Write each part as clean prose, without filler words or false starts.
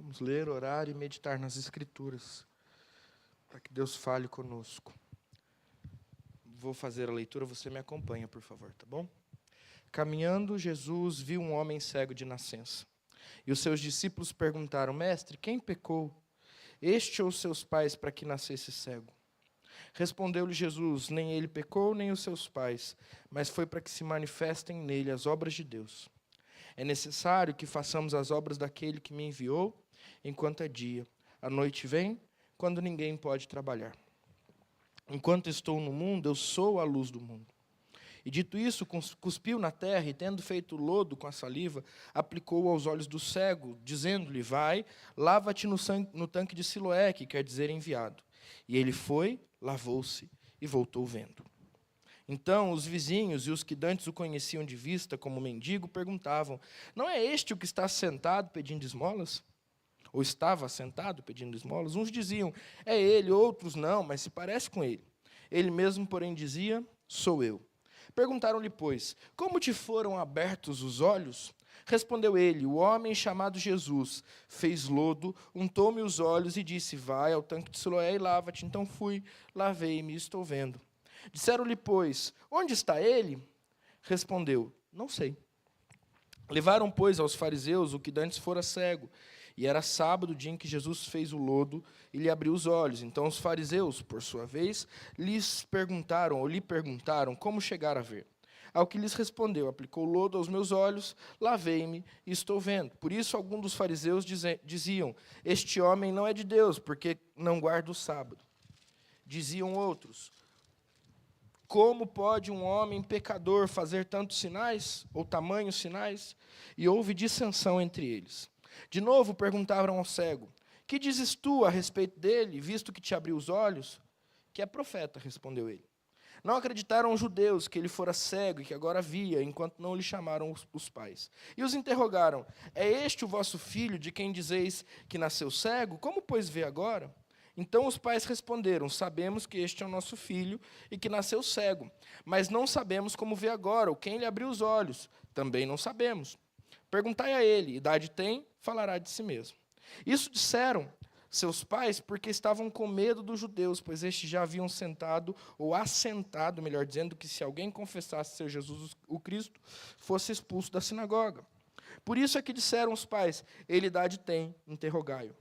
Vamos ler, orar e meditar nas Escrituras, para que Deus fale conosco. Vou fazer a leitura, você me acompanha, por favor, tá bom? Caminhando, Jesus viu um homem cego de nascença. E os seus discípulos perguntaram: Mestre, quem pecou, este ou seus pais, para que nascesse cego? Respondeu-lhe Jesus: Nem ele pecou, nem os seus pais, mas foi para que se manifestem nele as obras de Deus. É necessário que façamos as obras daquele que me enviou, enquanto é dia. A noite vem, quando ninguém pode trabalhar. Enquanto estou no mundo, eu sou a luz do mundo. E dito isso, cuspiu na terra, e tendo feito lodo com a saliva, aplicou aos olhos do cego, dizendo-lhe: Vai, lava-te no tanque de Siloé, que quer dizer enviado. E ele foi, lavou-se e voltou vendo. Então os vizinhos e os que dantes o conheciam de vista como mendigo perguntavam: Não é este o que está sentado pedindo esmolas? Ou estava sentado pedindo esmolas? Uns diziam: É ele, outros não, mas se parece com ele. Ele mesmo, porém, dizia: Sou eu. Perguntaram-lhe, pois: Como te foram abertos os olhos? Respondeu ele: O homem chamado Jesus fez lodo, untou-me os olhos e disse: Vai ao tanque de Siloé e lava-te. Então fui, lavei-me e estou vendo. Disseram-lhe, pois: Onde está ele? Respondeu: Não sei. Levaram, pois, aos fariseus o que dantes fora cego. E era sábado, dia em que Jesus fez o lodo e lhe abriu os olhos. Então os fariseus, por sua vez, lhe perguntaram como chegar a ver. Ao que lhes respondeu: Aplicou lodo aos meus olhos, lavei-me e estou vendo. Por isso alguns dos fariseus diziam: Este homem não é de Deus, porque não guarda o sábado. Diziam outros: Como pode um homem pecador fazer tantos sinais, ou tamanhos sinais? E houve dissensão entre eles. De novo perguntaram ao cego: Que dizes tu a respeito dele, visto que te abriu os olhos? Que é profeta, respondeu ele. Não acreditaram os judeus que ele fora cego e que agora via, enquanto não lhe chamaram os pais. E os interrogaram: É este o vosso filho, de quem dizeis que nasceu cego? Como, pois, vê agora? Então os pais responderam: Sabemos que este é o nosso filho e que nasceu cego, mas não sabemos como vê agora, ou quem lhe abriu os olhos. Também não sabemos. Perguntai a ele: idade tem? Falará de si mesmo. Isso disseram seus pais porque estavam com medo dos judeus, pois estes já haviam sentado, ou assentado, melhor dizendo, que se alguém confessasse ser Jesus o Cristo, fosse expulso da sinagoga. Por isso é que disseram os pais: Ele idade tem? Interrogai-o.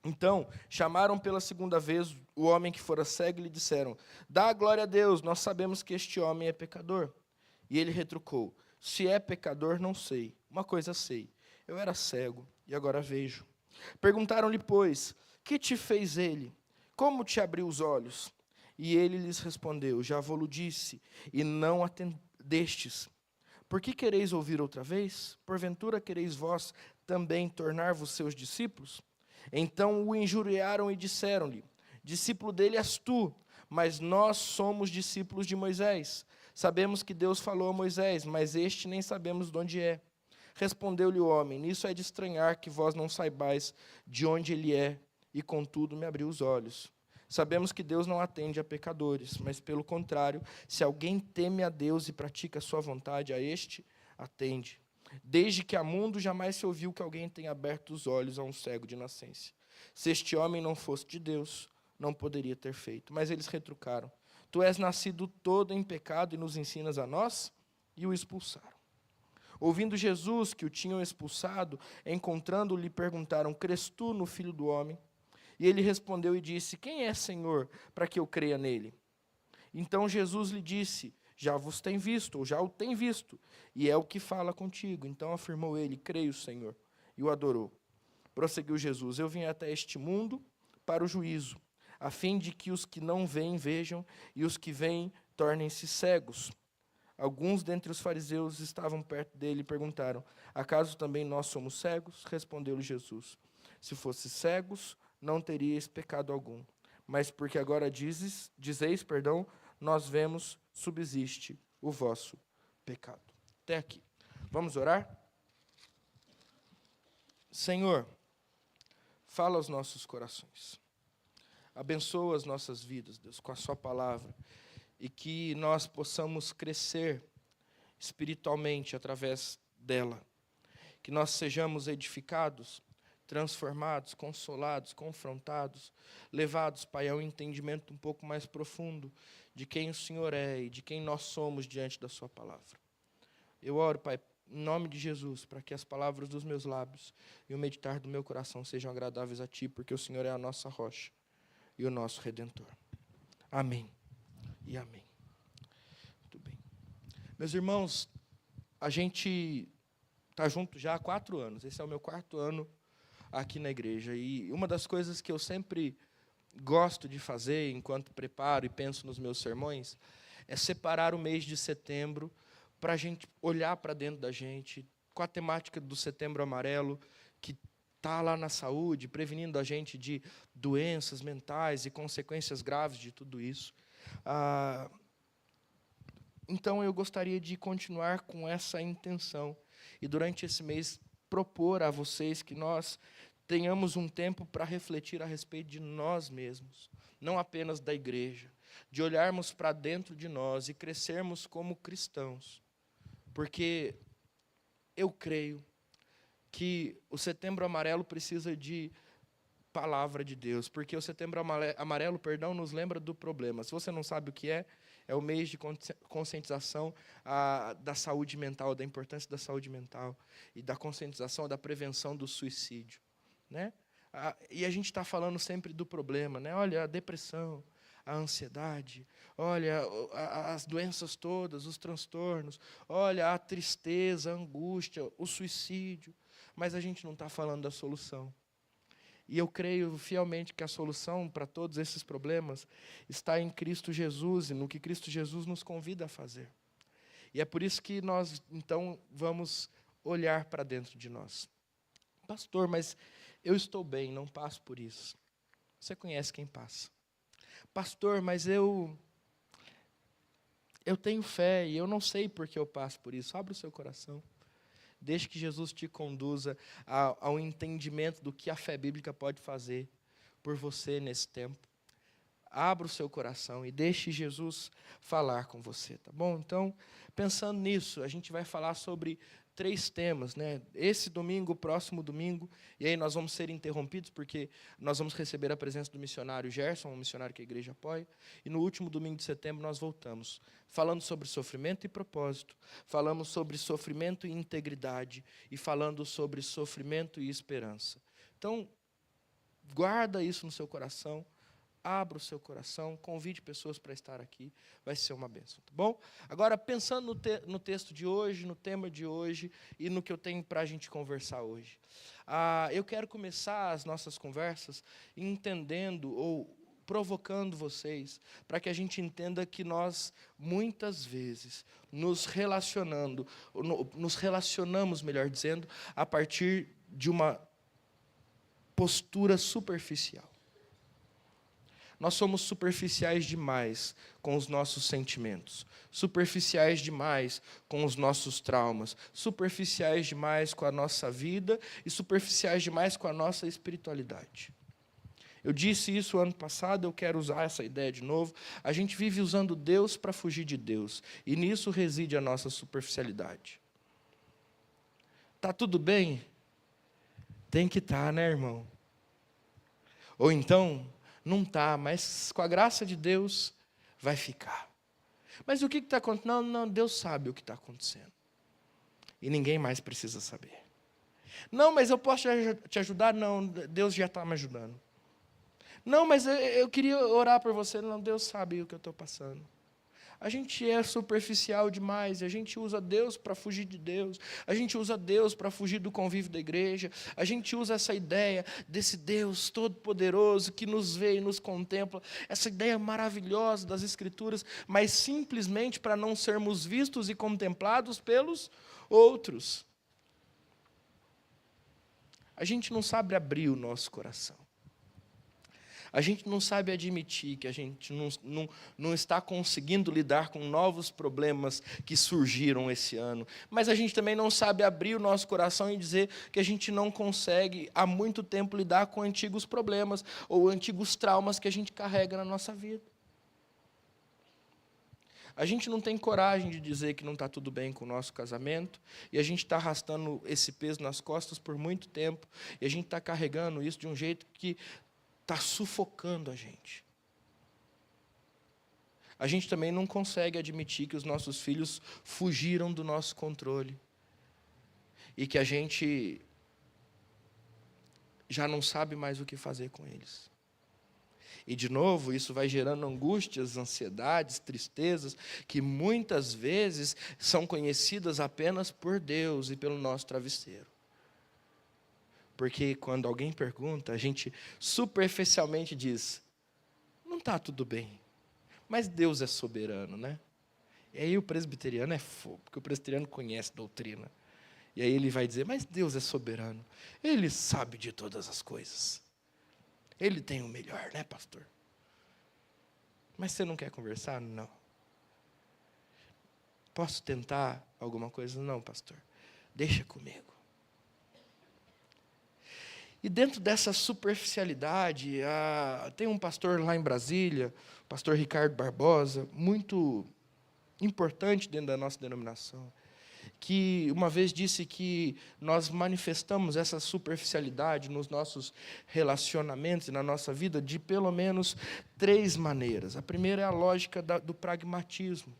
Então, chamaram pela segunda vez o homem que fora cego e lhe disseram: Dá a glória a Deus, nós sabemos que este homem é pecador. E ele retrucou: Se é pecador, não sei. Uma coisa sei, eu era cego e agora vejo. Perguntaram-lhe, pois: Que te fez ele? Como te abriu os olhos? E ele lhes respondeu: Já vou-lo disse, e não atendestes. Por que quereis ouvir outra vez? Porventura quereis vós também tornar-vos seus discípulos? Então o injuriaram e disseram-lhe: Discípulo dele és tu, mas nós somos discípulos de Moisés. Sabemos que Deus falou a Moisés, mas este nem sabemos de onde é. Respondeu-lhe o homem: Nisso é de estranhar que vós não saibais de onde ele é, e contudo me abriu os olhos. Sabemos que Deus não atende a pecadores, mas pelo contrário, se alguém teme a Deus e pratica a sua vontade, a este atende. Desde que há mundo, jamais se ouviu que alguém tenha aberto os olhos a um cego de nascença. Se este homem não fosse de Deus, não poderia ter feito. Mas eles retrucaram: Tu és nascido todo em pecado e nos ensinas a nós? E o expulsaram. Ouvindo Jesus que o tinham expulsado, encontrando-o, lhe perguntaram: Crês tu no Filho do Homem? E ele respondeu e disse: Quem é, Senhor, para que eu creia nele? Então Jesus lhe disse: Já vos tem visto, ou já o tem visto, e é o que fala contigo. Então afirmou ele: Creio, Senhor, e o adorou. Prosseguiu Jesus: Eu vim até este mundo para o juízo, a fim de que os que não veem vejam, e os que veem tornem-se cegos. Alguns dentre os fariseus estavam perto dele e perguntaram: Acaso também nós somos cegos? Respondeu-lhe Jesus: Se fosses cegos, não teríeis pecado algum. Mas porque agora dizeis, nós vemos, subsiste o vosso pecado. Até aqui. Vamos orar? Senhor, fala aos nossos corações. Abençoa as nossas vidas, Deus, com a sua palavra. E que nós possamos crescer espiritualmente através dela. Que nós sejamos edificados transformados, consolados, confrontados, levados, Pai, a um entendimento um pouco mais profundo de quem o Senhor é e de quem nós somos diante da sua palavra. Eu oro, Pai, em nome de Jesus, para que as palavras dos meus lábios e o meditar do meu coração sejam agradáveis a Ti, porque o Senhor é a nossa rocha e o nosso Redentor. Amém e amém. Muito bem. Meus irmãos, a gente está junto já há 4 anos. Esse é o meu 4º ano aqui na igreja. E uma das coisas que eu sempre gosto de fazer, enquanto preparo e penso nos meus sermões, é separar o mês de setembro para a gente olhar para dentro da gente, com a temática do Setembro Amarelo, que está lá na saúde, prevenindo a gente de doenças mentais e consequências graves de tudo isso. Então, eu gostaria de continuar com essa intenção e, durante esse mês, propor a vocês que nós tenhamos um tempo para refletir a respeito de nós mesmos, não apenas da igreja, de olharmos para dentro de nós e crescermos como cristãos. Porque eu creio que o Setembro Amarelo precisa de palavra de Deus, porque o Setembro Amarelo, nos lembra do problema. Se você não sabe o que é o mês de conscientização da saúde mental, da importância da saúde mental e da conscientização da prevenção do suicídio, né? E a gente está falando sempre do problema, né? Olha, a depressão, a ansiedade, olha, as doenças todas, os transtornos, olha, a tristeza, a angústia, o suicídio, mas a gente não está falando da solução. E eu creio fielmente que a solução para todos esses problemas está em Cristo Jesus e no que Cristo Jesus nos convida a fazer. E é por isso que nós, então, vamos olhar para dentro de nós. Pastor, mas eu estou bem, não passo por isso. Você conhece quem passa. Pastor, mas eu tenho fé e eu não sei por que eu passo por isso. Abra o seu coração. Deixe que Jesus te conduza ao entendimento do que a fé bíblica pode fazer por você nesse tempo. Abra o seu coração e deixe Jesus falar com você, tá bom? Então, pensando nisso, a gente vai falar sobre 3 temas, né? Esse domingo, o próximo domingo, e aí nós vamos ser interrompidos, porque nós vamos receber a presença do missionário Gerson, um missionário que a igreja apoia, e no último domingo de setembro nós voltamos, falando sobre sofrimento e propósito, falamos sobre sofrimento e integridade, e falando sobre sofrimento e esperança. Então, guarda isso no seu coração, abra o seu coração, convide pessoas para estar aqui, vai ser uma bênção, tá bom? Agora, pensando no texto de hoje, no tema de hoje e no que eu tenho para a gente conversar hoje. Eu quero começar as nossas conversas entendendo ou provocando vocês para que a gente entenda que nós, muitas vezes, nos relacionamos, melhor dizendo, a partir de uma postura superficial. Nós somos superficiais demais com os nossos sentimentos, superficiais demais com os nossos traumas, superficiais demais com a nossa vida e superficiais demais com a nossa espiritualidade. Eu disse isso ano passado, eu quero usar essa ideia de novo. A gente vive usando Deus para fugir de Deus, e nisso reside a nossa superficialidade. Tá tudo bem? Tem que estar, né, irmão? Ou então, não está, mas com a graça de Deus vai ficar. Mas o que está acontecendo? Não, Deus sabe o que está acontecendo. E ninguém mais precisa saber. Não, mas eu posso te ajudar? Não, Deus já está me ajudando. Não, mas eu queria orar por você. Não, Deus sabe o que eu estou passando. A gente é superficial demais, a gente usa Deus para fugir de Deus, a gente usa Deus para fugir do convívio da igreja, a gente usa essa ideia desse Deus todo-poderoso que nos vê e nos contempla, essa ideia maravilhosa das Escrituras, mas simplesmente para não sermos vistos e contemplados pelos outros. A gente não sabe abrir o nosso coração. A gente não sabe admitir que a gente não está conseguindo lidar com novos problemas que surgiram esse ano. Mas a gente também não sabe abrir o nosso coração e dizer que a gente não consegue, há muito tempo, lidar com antigos problemas ou antigos traumas que a gente carrega na nossa vida. A gente não tem coragem de dizer que não está tudo bem com o nosso casamento, e a gente está arrastando esse peso nas costas por muito tempo, e a gente está carregando isso de um jeito que está sufocando a gente. A gente também não consegue admitir que os nossos filhos fugiram do nosso controle, e que a gente já não sabe mais o que fazer com eles. E, de novo, isso vai gerando angústias, ansiedades, tristezas, que muitas vezes são conhecidas apenas por Deus e pelo nosso travesseiro. Porque quando alguém pergunta, a gente superficialmente diz, não está tudo bem, mas Deus é soberano, né? E aí o presbiteriano é fogo, porque o presbiteriano conhece doutrina. E aí ele vai dizer, mas Deus é soberano, Ele sabe de todas as coisas. Ele tem o melhor, né, pastor? Mas você não quer conversar? Não. Posso tentar alguma coisa? Não, pastor. Deixa comigo. E dentro dessa superficialidade, tem um pastor lá em Brasília, o pastor Ricardo Barbosa, muito importante dentro da nossa denominação, que uma vez disse que nós manifestamos essa superficialidade nos nossos relacionamentos e na nossa vida de pelo menos 3 maneiras. A primeira é a lógica do pragmatismo.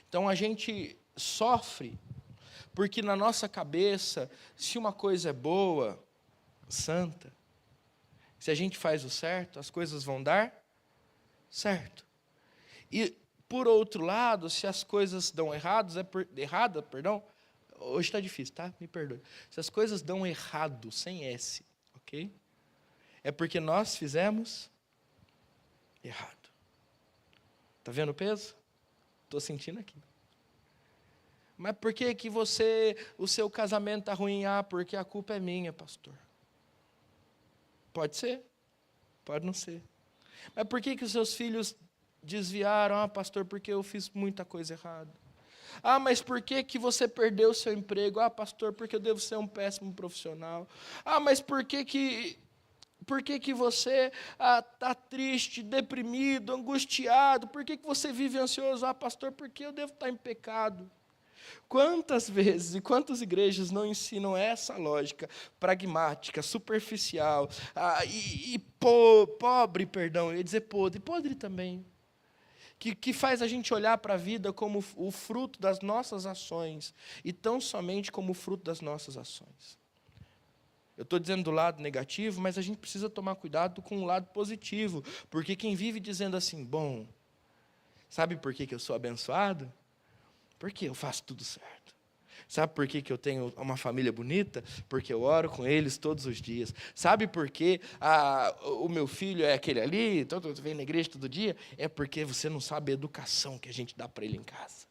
Então, a gente sofre porque na nossa cabeça, se uma coisa é boa, santa, se a gente faz o certo, as coisas vão dar certo. E por outro lado, se as coisas dão errada, hoje está difícil, tá? Me perdoe. Se as coisas dão errado, sem S, ok? É porque nós fizemos errado. Está vendo o peso? Estou sentindo aqui. Mas por que que o seu casamento está ruim? Porque a culpa é minha, pastor. Pode ser, pode não ser. Mas por que que os seus filhos desviaram? Pastor, porque eu fiz muita coisa errada. Mas por que que você perdeu o seu emprego? Pastor, porque eu devo ser um péssimo profissional. Mas por que que você está triste, deprimido, angustiado? Por que que você vive ansioso? Pastor, porque eu devo estar em pecado. Quantas vezes e quantas igrejas não ensinam essa lógica pragmática, superficial, pobre, perdão, eu ia dizer podre também, que faz a gente olhar para a vida como o fruto das nossas ações, e tão somente como o fruto das nossas ações. Eu estou dizendo do lado negativo, mas a gente precisa tomar cuidado com o lado positivo, porque quem vive dizendo assim, bom, sabe por que que eu sou abençoado? Porque eu faço tudo certo. Sabe por que que eu tenho uma família bonita? Porque eu oro com eles todos os dias. Sabe por que o meu filho é aquele ali, vem na igreja todo dia? É porque você não sabe a educação que a gente dá para ele em casa.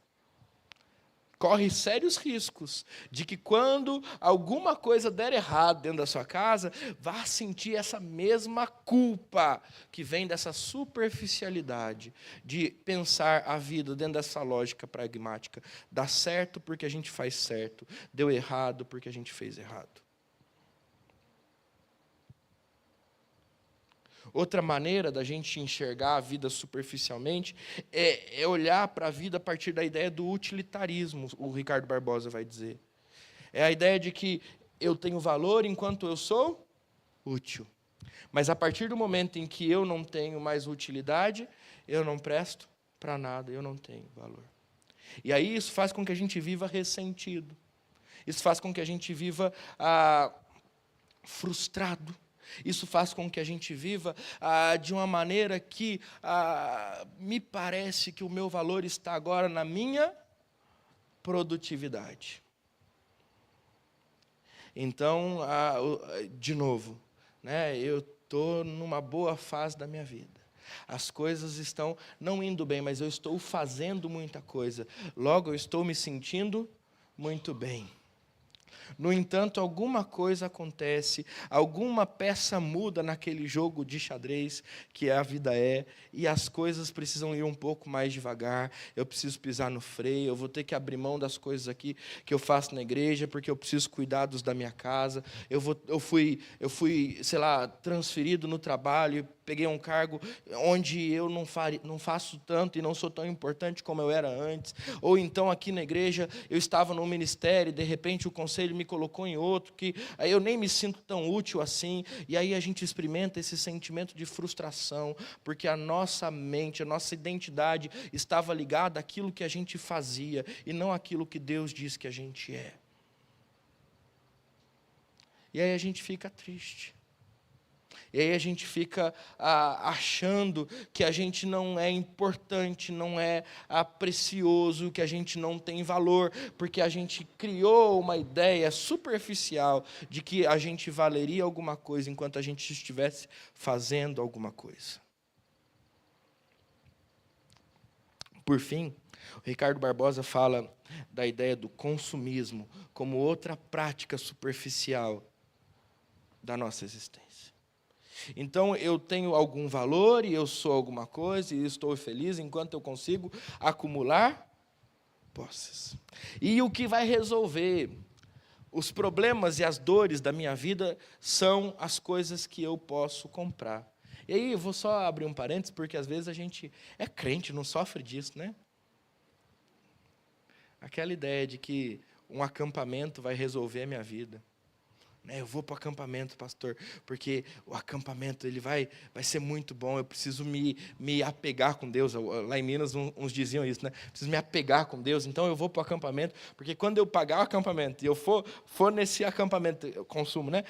Corre sérios riscos de que quando alguma coisa der errado dentro da sua casa, vá sentir essa mesma culpa que vem dessa superficialidade de pensar a vida dentro dessa lógica pragmática. Dá certo porque a gente faz certo, deu errado porque a gente fez errado. Outra maneira da gente enxergar a vida superficialmente é olhar para a vida a partir da ideia do utilitarismo, o Ricardo Barbosa vai dizer. É a ideia de que eu tenho valor enquanto eu sou útil. Mas a partir do momento em que eu não tenho mais utilidade, eu não presto para nada, eu não tenho valor. E aí isso faz com que a gente viva ressentido. Isso faz com que a gente viva frustrado. Isso faz com que a gente viva de uma maneira que me parece que o meu valor está agora na minha produtividade. Então, de novo, né, eu estou numa boa fase da minha vida. As coisas estão não indo bem, mas eu estou fazendo muita coisa. Logo, eu estou me sentindo muito bem. No entanto, alguma coisa acontece, alguma peça muda naquele jogo de xadrez que a vida e as coisas precisam ir um pouco mais devagar, eu preciso pisar no freio, eu vou ter que abrir mão das coisas aqui que eu faço na igreja, porque eu preciso cuidar da minha casa, eu fui, sei lá, transferido no trabalho, peguei um cargo onde eu não faço tanto e não sou tão importante como eu era antes. Ou então aqui na igreja eu estava num ministério e de repente o conselho me colocou em outro, que aí eu nem me sinto tão útil assim. E aí a gente experimenta esse sentimento de frustração, porque a nossa mente, a nossa identidade estava ligada àquilo que a gente fazia e não àquilo que Deus diz que a gente é. E aí a gente fica triste. E aí a gente fica achando que a gente não é importante, não é precioso, que a gente não tem valor, porque a gente criou uma ideia superficial de que a gente valeria alguma coisa enquanto a gente estivesse fazendo alguma coisa. Por fim, o Ricardo Barbosa fala da ideia do consumismo como outra prática superficial da nossa existência. Então, eu tenho algum valor e eu sou alguma coisa e estou feliz enquanto eu consigo acumular posses. E o que vai resolver os problemas e as dores da minha vida são as coisas que eu posso comprar. E aí, eu vou só abrir um parênteses, porque às vezes a gente é crente, não sofre disso, né? Aquela ideia de que um acampamento vai resolver a minha vida. Eu vou para o acampamento, pastor, porque o acampamento ele vai ser muito bom, eu preciso me apegar com Deus. Lá em Minas, uns diziam isso, né? Preciso me apegar com Deus, então eu vou para o acampamento, porque quando eu pagar o acampamento e eu for nesse acampamento, eu consumo, né?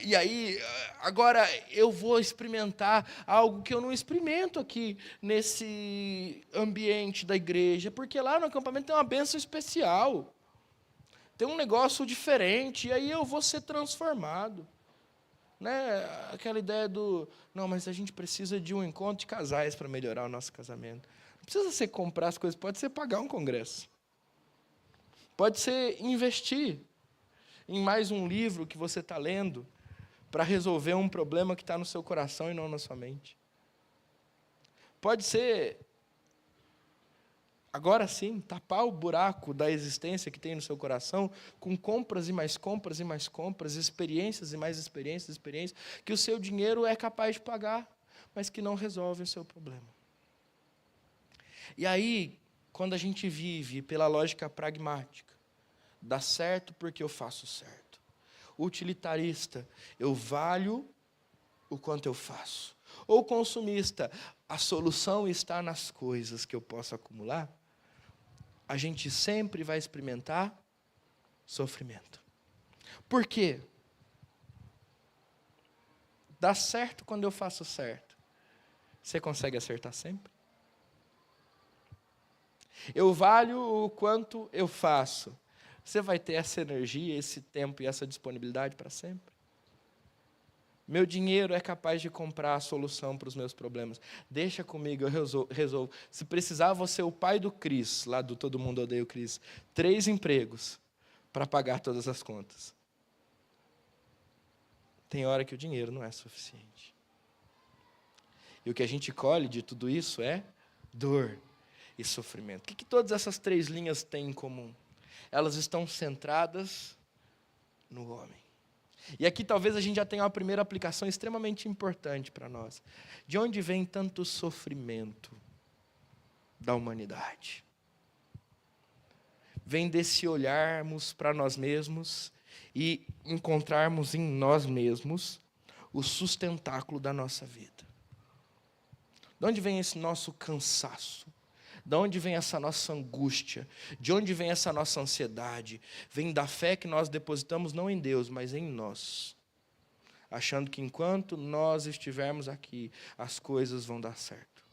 E aí, agora eu vou experimentar algo que eu não experimento aqui nesse ambiente da igreja, porque lá no acampamento tem uma bênção especial. Tem um negócio diferente, e aí eu vou ser transformado. Né? Aquela ideia do, não, mas a gente precisa de um encontro de casais para melhorar o nosso casamento. Não precisa ser comprar as coisas, pode ser pagar um congresso. Pode ser investir em mais um livro que você está lendo para resolver um problema que está no seu coração e não na sua mente. Pode ser, agora sim, tapar o buraco da existência que tem no seu coração com compras e mais compras e mais compras, experiências e mais experiências, que o seu dinheiro é capaz de pagar, mas que não resolve o seu problema. E aí, quando a gente vive pela lógica pragmática, dá certo porque eu faço certo. Utilitarista, eu valho o quanto eu faço. Ou consumista, a solução está nas coisas que eu posso acumular. A gente sempre vai experimentar sofrimento. Por quê? Dá certo quando eu faço certo. Você consegue acertar sempre? Eu valho o quanto eu faço. Você vai ter essa energia, esse tempo e essa disponibilidade para sempre? Meu dinheiro é capaz de comprar a solução para os meus problemas. Deixa comigo, eu resolvo. Se precisar, vou ser o pai do Cris, lá do Todo Mundo Odeia o Cris. 3 empregos para pagar todas as contas. Tem hora que o dinheiro não é suficiente. E o que a gente colhe de tudo isso é dor e sofrimento. O que todas essas 3 linhas têm em comum? Elas estão centradas no homem. E aqui talvez a gente já tenha uma primeira aplicação extremamente importante para nós. De onde vem tanto sofrimento da humanidade? Vem desse olharmos para nós mesmos e encontrarmos em nós mesmos o sustentáculo da nossa vida. De onde vem esse nosso cansaço? De onde vem essa nossa angústia? De onde vem essa nossa ansiedade? Vem da fé que nós depositamos não em Deus, mas em nós. Achando que enquanto nós estivermos aqui, as coisas vão dar certo.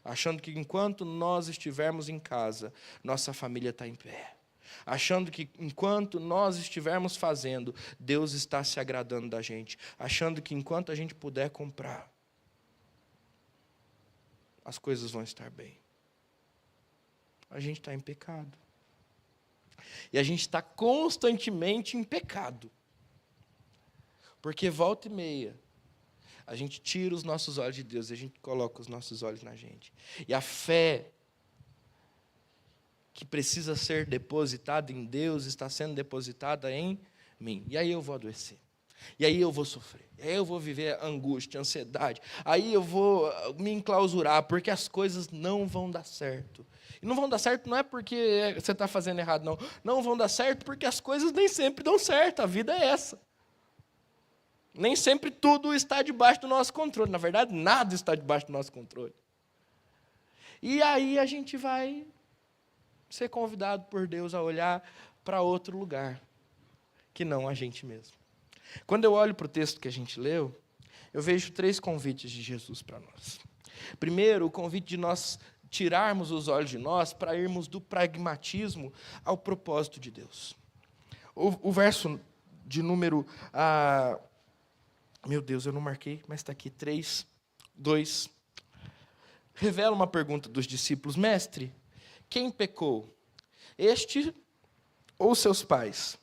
Achando que enquanto nós estivermos em casa, nossa família está em pé. Achando que enquanto nós estivermos fazendo, Deus está se agradando da gente. Achando que enquanto a gente puder comprar, as coisas vão estar bem. A gente está em pecado. E a gente está constantemente em pecado. Porque volta e meia, a gente tira os nossos olhos de Deus e a gente coloca os nossos olhos na gente. E a fé que precisa ser depositada em Deus está sendo depositada em mim. E aí eu vou adoecer. E aí eu vou sofrer, aí eu vou viver angústia, ansiedade, aí eu vou me enclausurar, porque as coisas não vão dar certo. E não vão dar certo não é porque você está fazendo errado, não. Não vão dar certo porque as coisas nem sempre dão certo, a vida é essa. Nem sempre tudo está debaixo do nosso controle. Na verdade, nada está debaixo do nosso controle. E aí a gente vai ser convidado por Deus a olhar para outro lugar, que não a gente mesmo. Quando eu olho para o texto que a gente leu, eu vejo 3 convites de Jesus para nós. Primeiro, o convite de nós tirarmos os olhos de nós para irmos do pragmatismo ao propósito de Deus. O verso de número... meu Deus, eu não marquei, mas está aqui, 3, 2. Revela uma pergunta dos discípulos. Mestre, quem pecou? Este ou seus pais?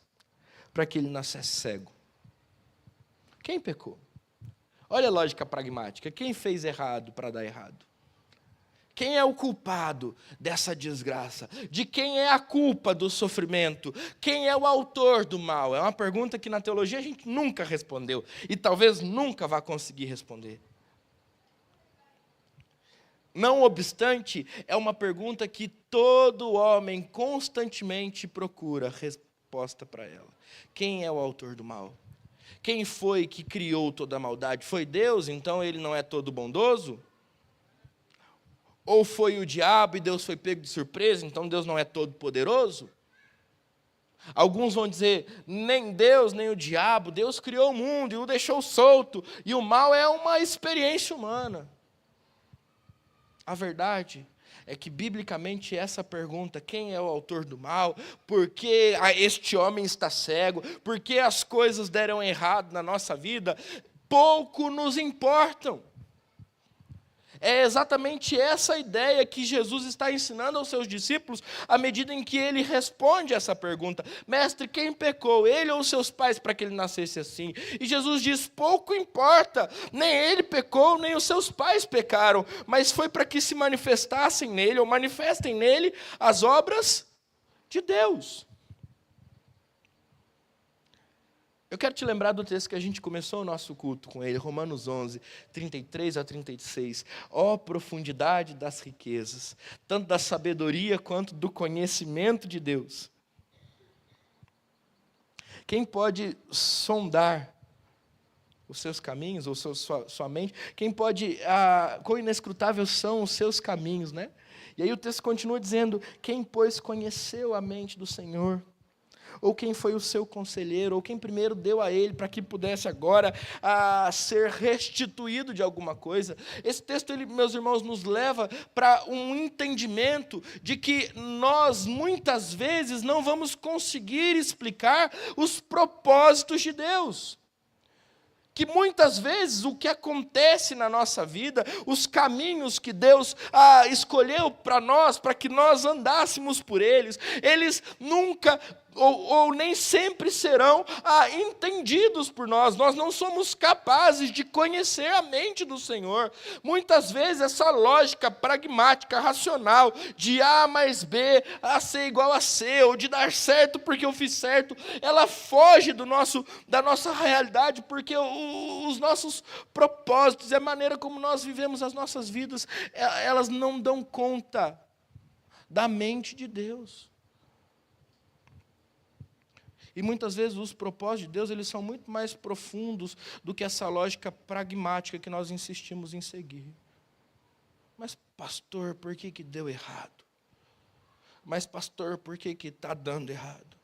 Para que ele nascesse cego. Quem pecou? Olha a lógica pragmática. Quem fez errado para dar errado? Quem é o culpado dessa desgraça? De quem é a culpa do sofrimento? Quem é o autor do mal? É uma pergunta que na teologia a gente nunca respondeu e talvez nunca vá conseguir responder. Não obstante, é uma pergunta que todo homem constantemente procura resposta para ela. Quem é o autor do mal? Quem foi que criou toda a maldade? Foi Deus, então ele não é todo bondoso? Ou foi o diabo e Deus foi pego de surpresa, então Deus não é todo poderoso? Alguns vão dizer, nem Deus, nem o diabo, Deus criou o mundo e o deixou solto, e o mal é uma experiência humana. A verdade é que, biblicamente, essa pergunta, quem é o autor do mal, por que este homem está cego, por que as coisas deram errado na nossa vida, pouco nos importam. É exatamente essa ideia que Jesus está ensinando aos seus discípulos à medida em que ele responde essa pergunta. Mestre, quem pecou, ele ou seus pais, para que ele nascesse assim? E Jesus diz, pouco importa, nem ele pecou, nem os seus pais pecaram, mas foi para que se manifestassem nele, ou manifestem nele, as obras de Deus. Eu quero te lembrar do texto que a gente começou o nosso culto com ele, Romanos 11, 33 a 36. Ó profundidade das riquezas, tanto da sabedoria quanto do conhecimento de Deus. Quem pode sondar os seus caminhos, ou sua mente? Quem pode, quão inescrutáveis são os seus caminhos, né? E aí o texto continua dizendo, quem, pois, conheceu a mente do Senhor? Ou quem foi o seu conselheiro, ou quem primeiro deu a ele para que pudesse agora ser restituído de alguma coisa. Esse texto, meus irmãos, nos leva para um entendimento de que nós, muitas vezes, não vamos conseguir explicar os propósitos de Deus. Que muitas vezes o que acontece na nossa vida, os caminhos que Deus escolheu para nós, para que nós andássemos por eles nunca ou nem sempre serão entendidos por nós. Nós não somos capazes de conhecer a mente do Senhor. Muitas vezes essa lógica pragmática, racional, de A mais B, A ser igual a C, ou de dar certo porque eu fiz certo, ela foge da nossa realidade, porque os nossos propósitos e a maneira como nós vivemos as nossas vidas, elas não dão conta da mente de Deus. E muitas vezes os propósitos de Deus, eles são muito mais profundos do que essa lógica pragmática que nós insistimos em seguir. Mas, pastor, por que deu errado? Mas, pastor, por que está dando errado?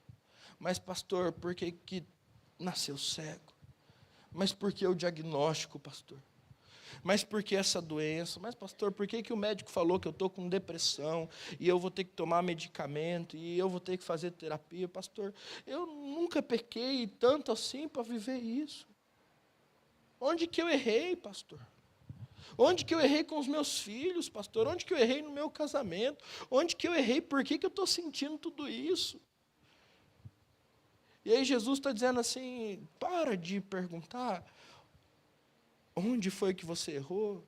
Mas, pastor, por que nasceu cego? Mas por que o diagnóstico, pastor? Mas por que essa doença? Mas, pastor, por que o médico falou que eu estou com depressão e eu vou ter que tomar medicamento e eu vou ter que fazer terapia? Pastor, eu nunca pequei tanto assim para viver isso. Onde que eu errei, pastor? Onde que eu errei com os meus filhos, pastor? Onde que eu errei no meu casamento? Onde que eu errei? Por que eu estou sentindo tudo isso? E aí Jesus está dizendo assim, para de perguntar onde foi que você errou?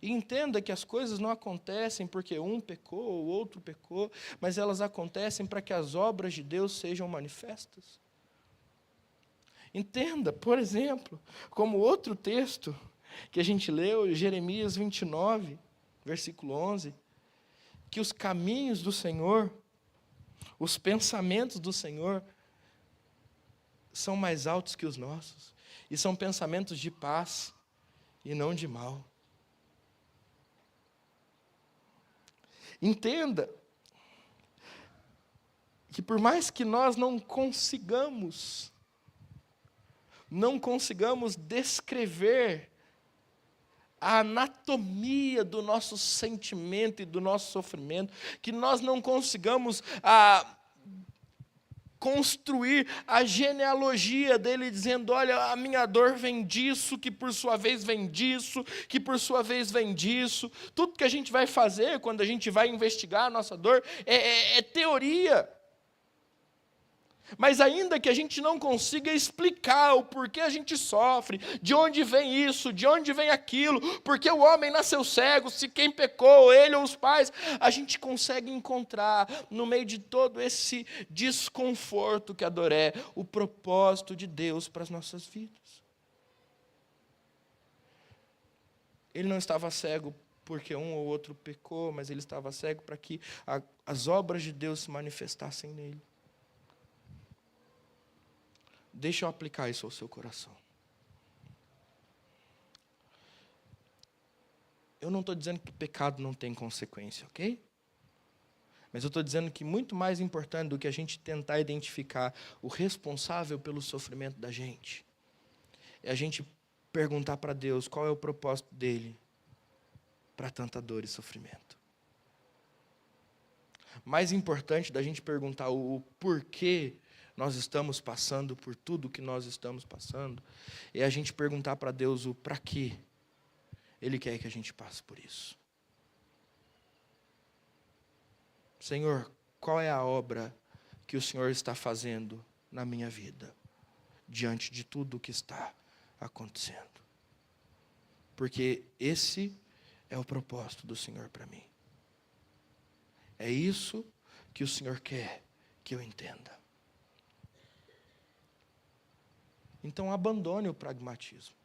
E entenda que as coisas não acontecem porque um pecou ou outro pecou, mas elas acontecem para que as obras de Deus sejam manifestas. Entenda, por exemplo, como outro texto que a gente leu, Jeremias 29, versículo 11, que os caminhos do Senhor, os pensamentos do Senhor, são mais altos que os nossos, e são pensamentos de paz e não de mal. Entenda que por mais que nós não consigamos descrever a anatomia do nosso sentimento e do nosso sofrimento, que nós não consigamos construir a genealogia dele, dizendo, olha, a minha dor vem disso, que por sua vez vem disso, que por sua vez vem disso. Tudo que a gente vai fazer quando a gente vai investigar a nossa dor é teoria. Mas ainda que a gente não consiga explicar o porquê a gente sofre, de onde vem isso, de onde vem aquilo, porque o homem nasceu cego, se quem pecou, ele ou os pais, a gente consegue encontrar, no meio de todo esse desconforto que a dor é, o propósito de Deus para as nossas vidas. Ele não estava cego porque um ou outro pecou, mas ele estava cego para que as obras de Deus se manifestassem nele. Deixa eu aplicar isso ao seu coração. Eu não estou dizendo que pecado não tem consequência, ok? Mas eu estou dizendo que muito mais importante do que a gente tentar identificar o responsável pelo sofrimento da gente, é a gente perguntar para Deus qual é o propósito dele para tanta dor e sofrimento. Mais importante da gente perguntar o porquê nós estamos passando por tudo que nós estamos passando, é a gente perguntar para Deus o para quê Ele quer que a gente passe por isso. Senhor, qual é a obra que o Senhor está fazendo na minha vida, diante de tudo o que está acontecendo? Porque esse é o propósito do Senhor para mim. É isso que o Senhor quer que eu entenda. Então abandone o pragmatismo.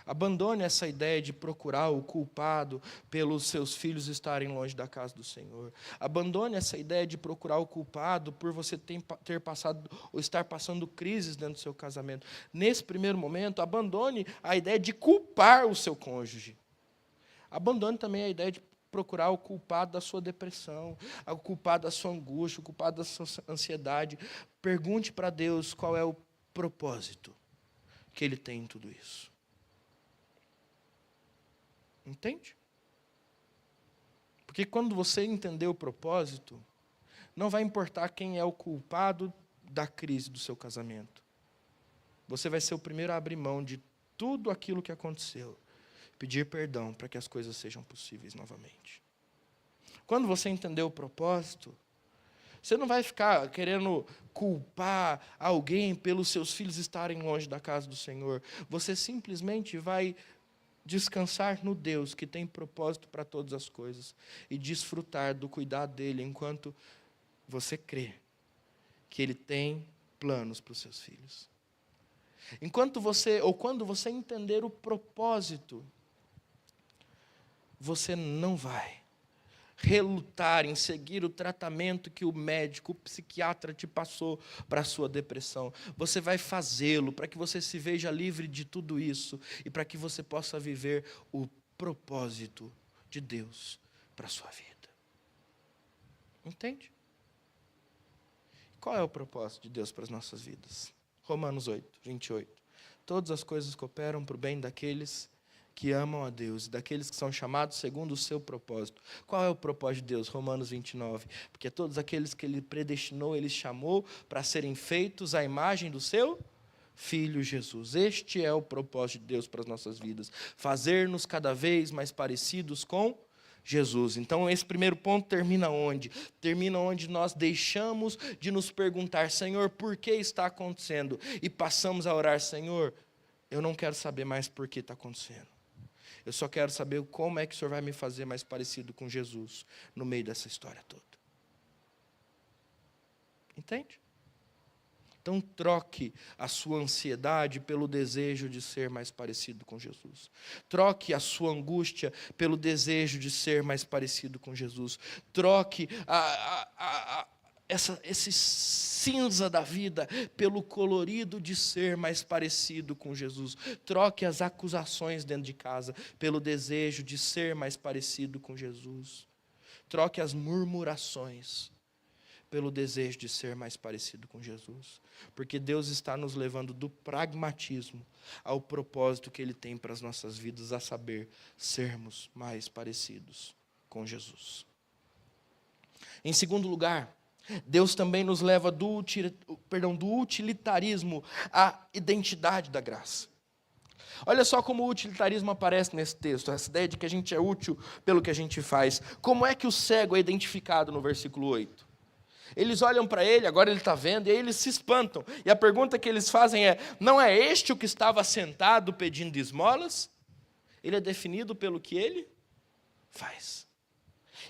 Abandone essa ideia de procurar o culpado pelos seus filhos estarem longe da casa do Senhor. Abandone essa ideia de procurar o culpado por você ter passado ou estar passando crises dentro do seu casamento. Nesse primeiro momento, abandone a ideia de culpar o seu cônjuge. Abandone também a ideia de procurar o culpado da sua depressão, o culpado da sua angústia, o culpado da sua ansiedade. Pergunte para Deus qual é o propósito que Ele tem em tudo isso. Entende? Porque quando você entender o propósito, não vai importar quem é o culpado da crise do seu casamento. Você vai ser o primeiro a abrir mão de tudo aquilo que aconteceu, pedir perdão para que as coisas sejam possíveis novamente. Quando você entender o propósito, você não vai ficar querendo culpar alguém pelos seus filhos estarem longe da casa do Senhor. Você simplesmente vai descansar no Deus que tem propósito para todas as coisas e desfrutar do cuidado dele enquanto você crê que ele tem planos para os seus filhos. Quando você entender o propósito, você não vai relutar em seguir o tratamento que o médico, o psiquiatra te passou para a sua depressão. Você vai fazê-lo para que você se veja livre de tudo isso e para que você possa viver o propósito de Deus para a sua vida. Entende? Qual é o propósito de Deus para as nossas vidas? Romanos 8, 28. Todas as coisas cooperam para o bem daqueles que amam a Deus, e daqueles que são chamados segundo o seu propósito. Qual é o propósito de Deus? Romanos 29. Porque todos aqueles que Ele predestinou, Ele chamou para serem feitos à imagem do seu Filho Jesus. Este é o propósito de Deus para as nossas vidas. Fazer-nos cada vez mais parecidos com Jesus. Então, esse primeiro ponto termina onde? Termina onde nós deixamos de nos perguntar, Senhor, por que está acontecendo? E passamos a orar, Senhor, eu não quero saber mais por que está acontecendo. Eu só quero saber como é que o Senhor vai me fazer mais parecido com Jesus no meio dessa história toda. Entende? Então troque a sua ansiedade pelo desejo de ser mais parecido com Jesus. Troque a sua angústia pelo desejo de ser mais parecido com Jesus. Troque esse cinza da vida pelo colorido de ser mais parecido com Jesus. Troque as acusações dentro de casa pelo desejo de ser mais parecido com Jesus. Troque as murmurações pelo desejo de ser mais parecido com Jesus. Porque Deus está nos levando do pragmatismo ao propósito que Ele tem para as nossas vidas, a saber, sermos mais parecidos com Jesus. Em segundo lugar, Deus também nos leva do utilitarismo à identidade da graça. Olha só como o utilitarismo aparece nesse texto, essa ideia de que a gente é útil pelo que a gente faz. Como é que o cego é identificado no versículo 8? Eles olham para ele, agora ele está vendo, e aí eles se espantam. E a pergunta que eles fazem é: não é este o que estava sentado pedindo esmolas? Ele é definido pelo que ele faz.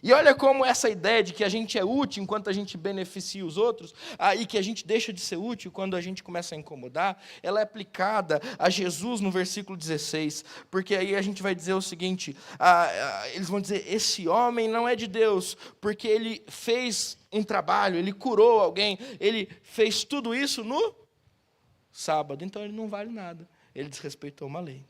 E olha como essa ideia de que a gente é útil enquanto a gente beneficia os outros, e que a gente deixa de ser útil quando a gente começa a incomodar, ela é aplicada a Jesus no versículo 16, porque aí a gente vai dizer o seguinte, eles vão dizer, esse homem não é de Deus, porque ele fez um trabalho, ele curou alguém, ele fez tudo isso no sábado, então ele não vale nada, ele desrespeitou uma lei.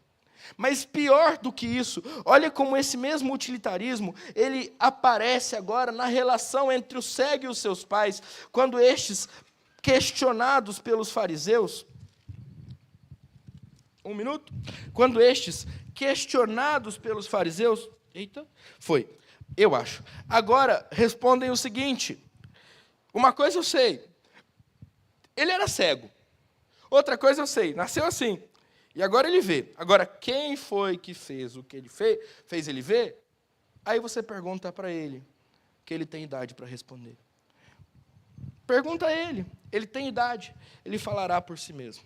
Mas pior do que isso, olha como esse mesmo utilitarismo, ele aparece agora na relação entre o cego e os seus pais, quando estes, questionados pelos fariseus, quando estes, questionados pelos fariseus, agora respondem o seguinte, uma coisa eu sei, ele era cego, outra coisa eu sei, nasceu assim, e agora ele vê. Agora, quem foi que fez o que ele fez ele ver? Aí você pergunta para ele, que ele tem idade para responder. Pergunta a ele, ele tem idade, ele falará por si mesmo.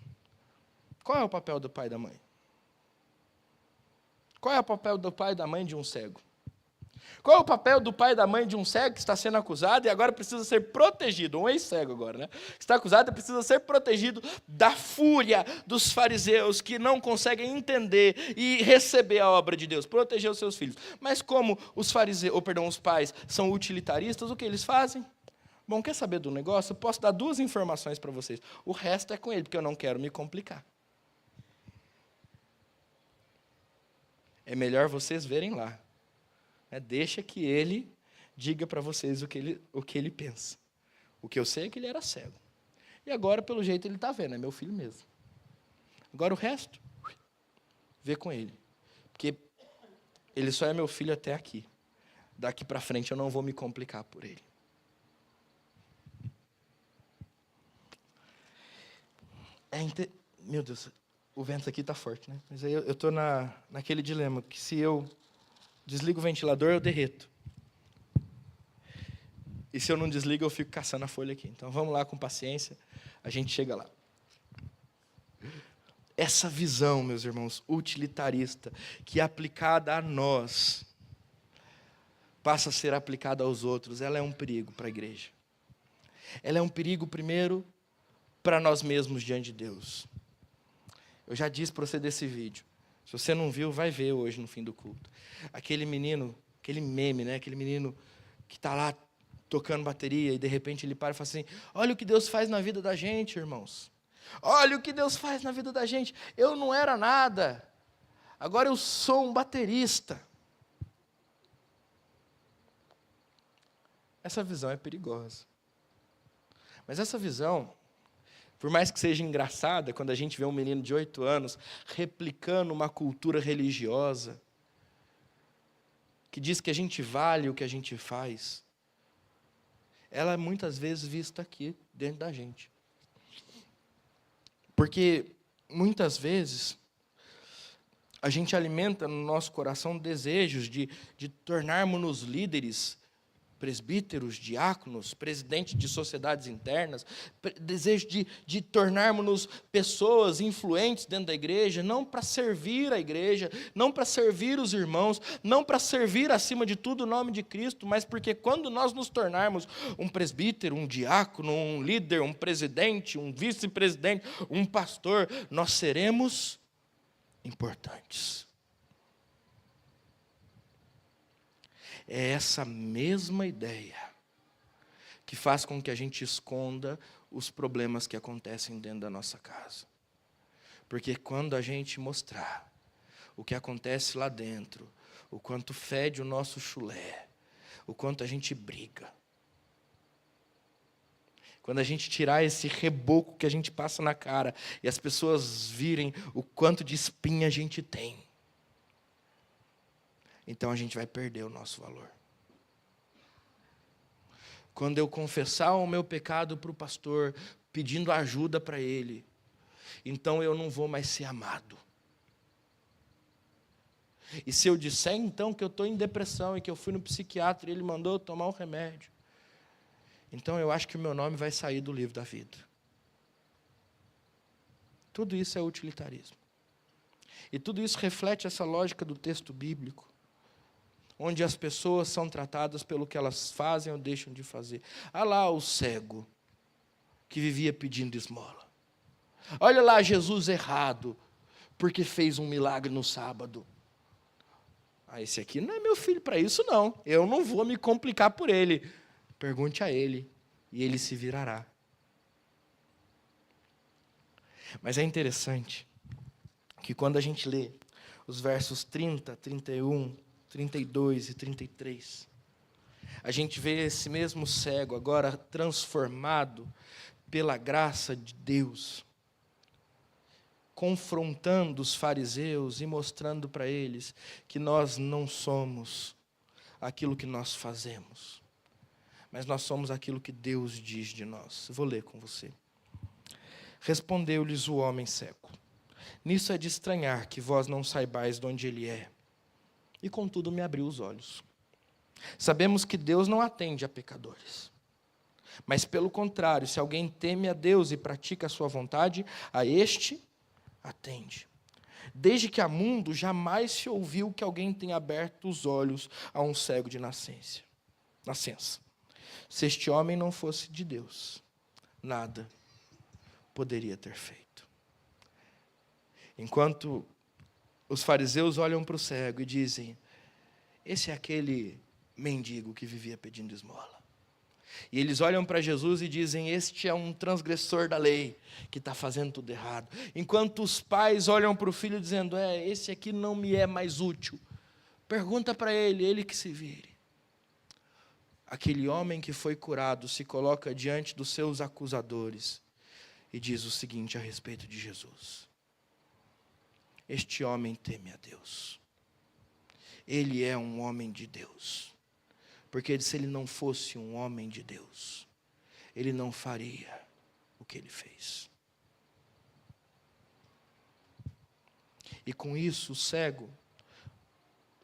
Qual é o papel do pai e da mãe? Qual é o papel do pai e da mãe de um cego? Qual é o papel do pai e da mãe de um cego que está sendo acusado e agora precisa ser protegido? Um ex-cego agora, né? Está acusado e precisa ser protegido da fúria dos fariseus que não conseguem entender e receber a obra de Deus, proteger os seus filhos. Mas como os pais são utilitaristas, o que eles fazem? Bom, quer saber do negócio? Eu posso dar 2 informações para vocês. O resto é com ele, porque eu não quero me complicar. É melhor vocês verem lá. Deixa que ele diga para vocês o que ele pensa. O que eu sei é que ele era cego. E agora, pelo jeito, ele está vendo, é meu filho mesmo. Agora o resto, vê com ele. Porque ele só é meu filho até aqui. Daqui para frente eu não vou me complicar por ele. Meu Deus, o vento aqui está forte, né? Mas aí eu estou naquele dilema, que se eu desligo o ventilador, eu derreto. E se eu não desligo, eu fico caçando a folha aqui. Então, vamos lá com paciência, a gente chega lá. Essa visão, meus irmãos, utilitarista, que é aplicada a nós, passa a ser aplicada aos outros, ela é um perigo para a igreja. Ela é um perigo, primeiro, para nós mesmos diante de Deus. Eu já disse para você desse vídeo. Se você não viu, vai ver hoje no fim do culto. Aquele menino, aquele meme, né? Aquele menino que está lá tocando bateria e de repente ele para e fala assim, olha o que Deus faz na vida da gente, irmãos. Olha o que Deus faz na vida da gente. Eu não era nada. Agora eu sou um baterista. Essa visão é perigosa. Mas essa visão, por mais que seja engraçada, quando a gente vê um menino de 8 anos replicando uma cultura religiosa, que diz que a gente vale o que a gente faz, ela é muitas vezes vista aqui, dentro da gente. Porque, muitas vezes, a gente alimenta no nosso coração desejos de tornarmos-nos líderes presbíteros, diáconos, presidente de sociedades internas, desejo de tornarmos-nos pessoas influentes dentro da igreja, não para servir a igreja, não para servir os irmãos, não para servir acima de tudo o nome de Cristo, mas porque quando nós nos tornarmos um presbítero, um diácono, um líder, um presidente, um vice-presidente, um pastor, nós seremos importantes. É essa mesma ideia que faz com que a gente esconda os problemas que acontecem dentro da nossa casa. Porque quando a gente mostrar o que acontece lá dentro, o quanto fede o nosso chulé, o quanto a gente briga, quando a gente tirar esse reboco que a gente passa na cara e as pessoas virem o quanto de espinha a gente tem, então a gente vai perder o nosso valor. Quando eu confessar o meu pecado para o pastor, pedindo ajuda para ele, então eu não vou mais ser amado. E se eu disser então que eu estou em depressão e que eu fui no psiquiatra e ele mandou eu tomar um remédio, então eu acho que o meu nome vai sair do livro da vida. Tudo isso é utilitarismo. E tudo isso reflete essa lógica do texto bíblico, onde as pessoas são tratadas pelo que elas fazem ou deixam de fazer. Olha lá o cego, que vivia pedindo esmola. Olha lá Jesus errado, porque fez um milagre no sábado. Esse aqui não é meu filho para isso, não. Eu não vou me complicar por ele. Pergunte a ele, e ele se virará. Mas é interessante que quando a gente lê os versos 30, 31, 32 e 33, a gente vê esse mesmo cego agora transformado pela graça de Deus, confrontando os fariseus e mostrando para eles que nós não somos aquilo que nós fazemos, mas nós somos aquilo que Deus diz de nós. Eu vou ler com você. Respondeu-lhes o homem cego: nisso é de estranhar que vós não saibais de onde ele é. E contudo me abriu os olhos. Sabemos que Deus não atende a pecadores. Mas pelo contrário, se alguém teme a Deus e pratica a sua vontade, a este atende. Desde que há mundo, jamais se ouviu que alguém tenha aberto os olhos a um cego de nascença. Se este homem não fosse de Deus, nada poderia ter feito. Enquanto os fariseus olham para o cego e dizem: esse é aquele mendigo que vivia pedindo esmola. E eles olham para Jesus e dizem: este é um transgressor da lei, que está fazendo tudo errado. Enquanto os pais olham para o filho dizendo: esse aqui não me é mais útil. Pergunta para ele que se vire. Aquele homem que foi curado se coloca diante dos seus acusadores e diz o seguinte a respeito de Jesus: este homem teme a Deus. Ele é um homem de Deus. Porque se ele não fosse um homem de Deus, ele não faria o que ele fez. E com isso, o cego,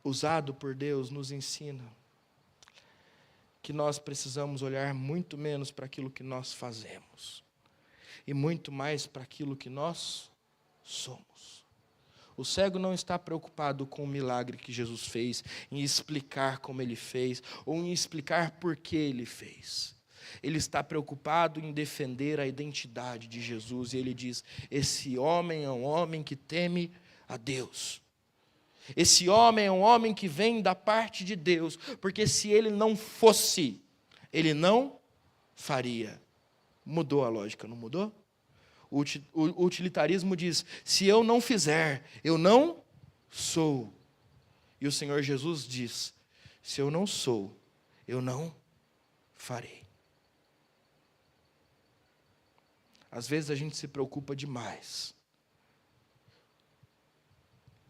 usado por Deus, nos ensina que nós precisamos olhar muito menos para aquilo que nós fazemos e muito mais para aquilo que nós somos. O cego não está preocupado com o milagre que Jesus fez, em explicar como ele fez, ou em explicar por que ele fez. Ele está preocupado em defender a identidade de Jesus, e ele diz: esse homem é um homem que teme a Deus. Esse homem é um homem que vem da parte de Deus, porque se ele não fosse, ele não faria. Mudou a lógica, não mudou? O utilitarismo diz: se eu não fizer, eu não sou. E o Senhor Jesus diz: se eu não sou, eu não farei. Às vezes a gente se preocupa demais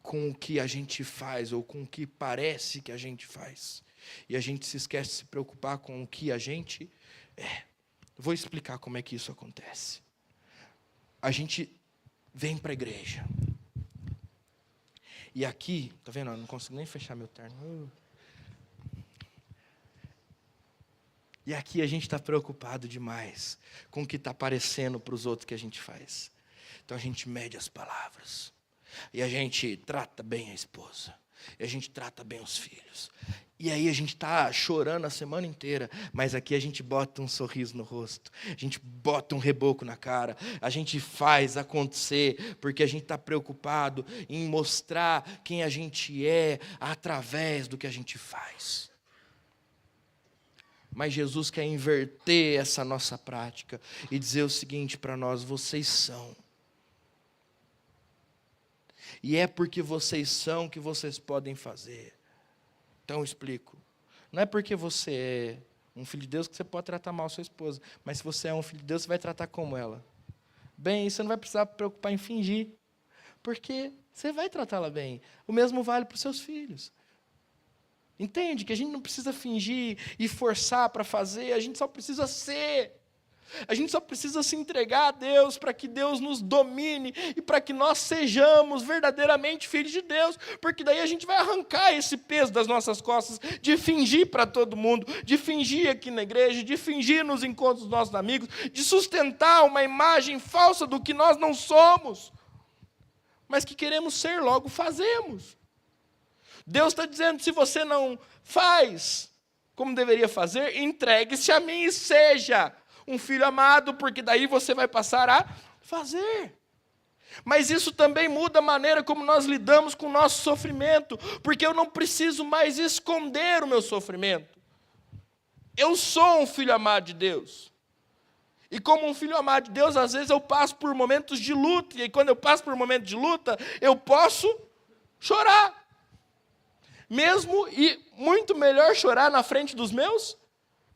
com o que a gente faz, ou com o que parece que a gente faz. E a gente se esquece de se preocupar com o que a gente é. Vou explicar como é que isso acontece. A gente vem para a igreja. E aqui, tá vendo? Eu não consigo nem fechar meu terno. E aqui a gente está preocupado demais com o que está parecendo para os outros que a gente faz. Então a gente mede as palavras. E a gente trata bem a esposa. E a gente trata bem os filhos. E aí a gente está chorando a semana inteira, mas aqui a gente bota um sorriso no rosto, a gente bota um reboco na cara, a gente faz acontecer, porque a gente está preocupado em mostrar quem a gente é através do que a gente faz. Mas Jesus quer inverter essa nossa prática e dizer o seguinte para nós: vocês são. E é porque vocês são que vocês podem fazer. Então eu explico. Não é porque você é um filho de Deus que você pode tratar mal a sua esposa. Mas se você é um filho de Deus, você vai tratar como ela. Bem, você não vai precisar preocupar em fingir. Porque você vai tratá-la bem. O mesmo vale para os seus filhos. Entende que a gente não precisa fingir e forçar para fazer. A gente só precisa ser. A gente só precisa se entregar a Deus para que Deus nos domine e para que nós sejamos verdadeiramente filhos de Deus, porque daí a gente vai arrancar esse peso das nossas costas de fingir para todo mundo, de fingir aqui na igreja, de fingir nos encontros dos nossos amigos, de sustentar uma imagem falsa do que nós não somos, mas que queremos ser, logo fazemos. Deus está dizendo: se você não faz como deveria fazer, entregue-se a mim e seja um filho amado, porque daí você vai passar a fazer. Mas isso também muda a maneira como nós lidamos com o nosso sofrimento, porque eu não preciso mais esconder o meu sofrimento. Eu sou um filho amado de Deus. E como um filho amado de Deus, às vezes eu passo por momentos de luta, e quando eu passo por momentos de luta, eu posso chorar. Mesmo e muito melhor chorar na frente dos meus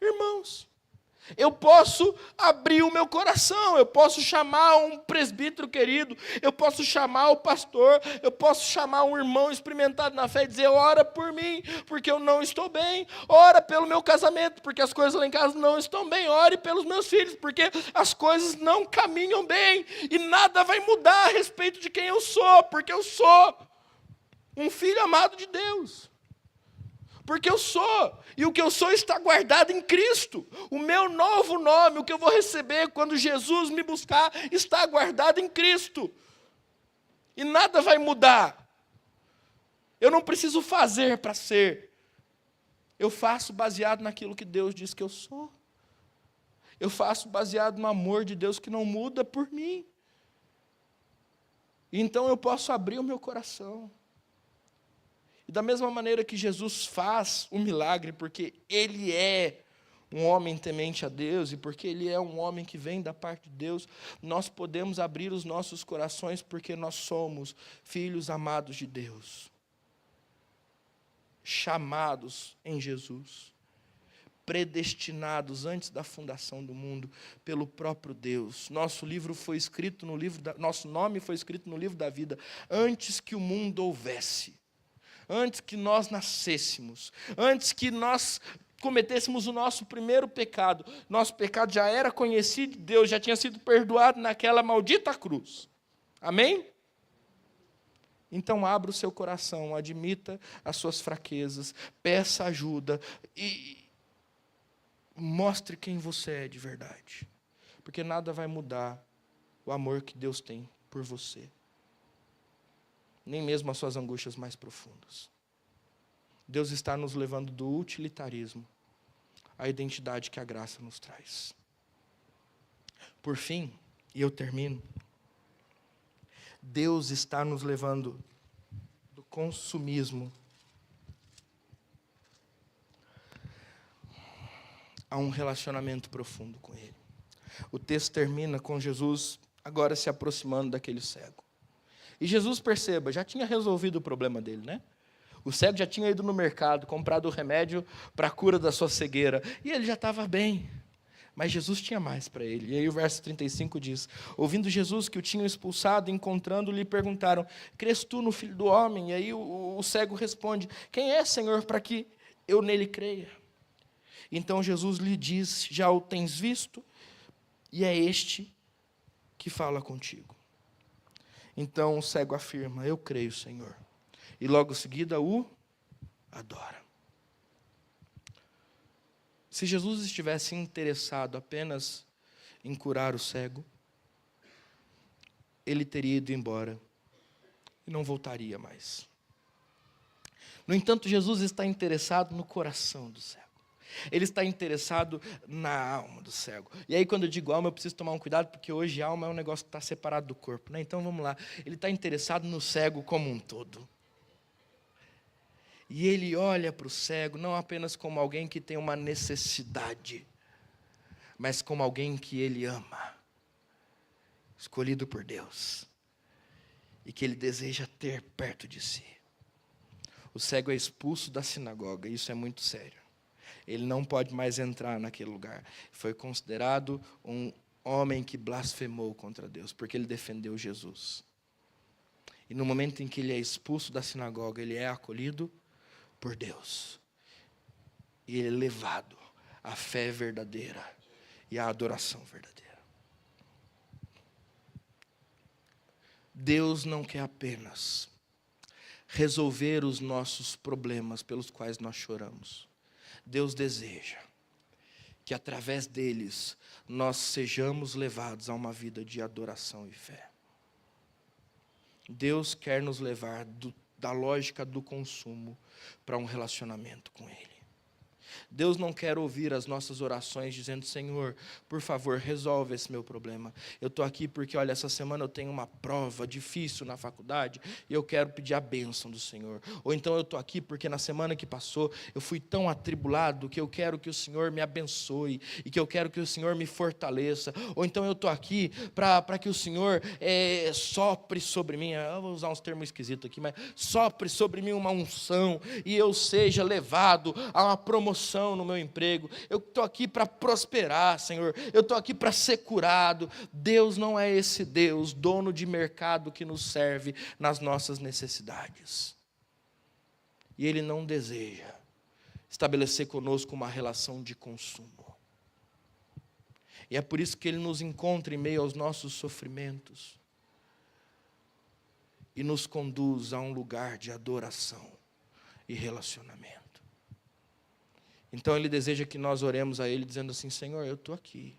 irmãos. Eu posso abrir o meu coração, eu posso chamar um presbítero querido, eu posso chamar o pastor, eu posso chamar um irmão experimentado na fé e dizer: ora por mim, porque eu não estou bem, ora pelo meu casamento, porque as coisas lá em casa não estão bem, ore pelos meus filhos, porque as coisas não caminham bem, e nada vai mudar a respeito de quem eu sou, porque eu sou um filho amado de Deus. Porque eu sou, e o que eu sou está guardado em Cristo. O meu novo nome, o que eu vou receber quando Jesus me buscar, está guardado em Cristo. E nada vai mudar. Eu não preciso fazer para ser. Eu faço baseado naquilo que Deus diz que eu sou. Eu faço baseado no amor de Deus que não muda por mim. Então eu posso abrir o meu coração. E da mesma maneira que Jesus faz o milagre, porque Ele é um homem temente a Deus, e porque Ele é um homem que vem da parte de Deus, nós podemos abrir os nossos corações, porque nós somos filhos amados de Deus. Chamados em Jesus. Predestinados antes da fundação do mundo pelo próprio Deus. Nosso nome foi escrito no livro da vida antes que o mundo houvesse. Antes que nós nascêssemos, antes que nós cometêssemos o nosso primeiro pecado, nosso pecado já era conhecido de Deus, já tinha sido perdoado naquela maldita cruz. Amém? Então abra o seu coração, admita as suas fraquezas, peça ajuda e mostre quem você é de verdade. Porque nada vai mudar o amor que Deus tem por você. Nem mesmo as suas angústias mais profundas. Deus está nos levando do utilitarismo à identidade que a graça nos traz. Por fim, e eu termino, Deus está nos levando do consumismo a um relacionamento profundo com Ele. O texto termina com Jesus agora se aproximando daquele cego. E Jesus, perceba, já tinha resolvido o problema dele, né? O cego já tinha ido no mercado, comprado o remédio para a cura da sua cegueira, e ele já estava bem. Mas Jesus tinha mais para ele. E aí o verso 35 diz: ouvindo Jesus que o tinham expulsado, encontrando-lhe, perguntaram: crês tu no Filho do Homem? E aí o cego responde: quem é, Senhor, para que eu nele creia? Então Jesus lhe diz: já o tens visto, e é este que fala contigo. Então o cego afirma: eu creio, Senhor. E logo em seguida o adora. Se Jesus estivesse interessado apenas em curar o cego, ele teria ido embora e não voltaria mais. No entanto, Jesus está interessado no coração do cego. Ele está interessado na alma do cego. E aí, quando eu digo alma, eu preciso tomar um cuidado, porque hoje alma é um negócio que está separado do corpo, né? Então, vamos lá. Ele está interessado no cego como um todo. E ele olha para o cego não apenas como alguém que tem uma necessidade, mas como alguém que ele ama, escolhido por Deus, e que ele deseja ter perto de si. O cego é expulso da sinagoga, isso é muito sério. Ele não pode mais entrar naquele lugar. Foi considerado um homem que blasfemou contra Deus, porque ele defendeu Jesus. E no momento em que ele é expulso da sinagoga, ele é acolhido por Deus. E ele é levado à fé verdadeira e à adoração verdadeira. Deus não quer apenas resolver os nossos problemas pelos quais nós choramos. Deus deseja que através deles nós sejamos levados a uma vida de adoração e fé. Deus quer nos levar da lógica do consumo para um relacionamento com Ele. Deus não quer ouvir as nossas orações dizendo: Senhor, por favor, resolve esse meu problema. Eu estou aqui porque, olha, essa semana eu tenho uma prova difícil na faculdade e eu quero pedir a bênção do Senhor. Ou então eu estou aqui porque na semana que passou eu fui tão atribulado que eu quero que o Senhor me abençoe e que eu quero que o Senhor me fortaleça. Ou então eu estou aqui para que o Senhor sopre sobre mim, eu vou usar uns termos esquisitos aqui, mas sopre sobre mim uma unção e eu seja levado a uma promoção no meu emprego. Eu estou aqui para prosperar, Senhor. Eu estou aqui para ser curado. Deus não é esse Deus, dono de mercado, que nos serve nas nossas necessidades. E Ele não deseja estabelecer conosco uma relação de consumo. E é por isso que Ele nos encontra em meio aos nossos sofrimentos e nos conduz a um lugar de adoração e relacionamento. Então Ele deseja que nós oremos a Ele dizendo assim: Senhor, eu estou aqui.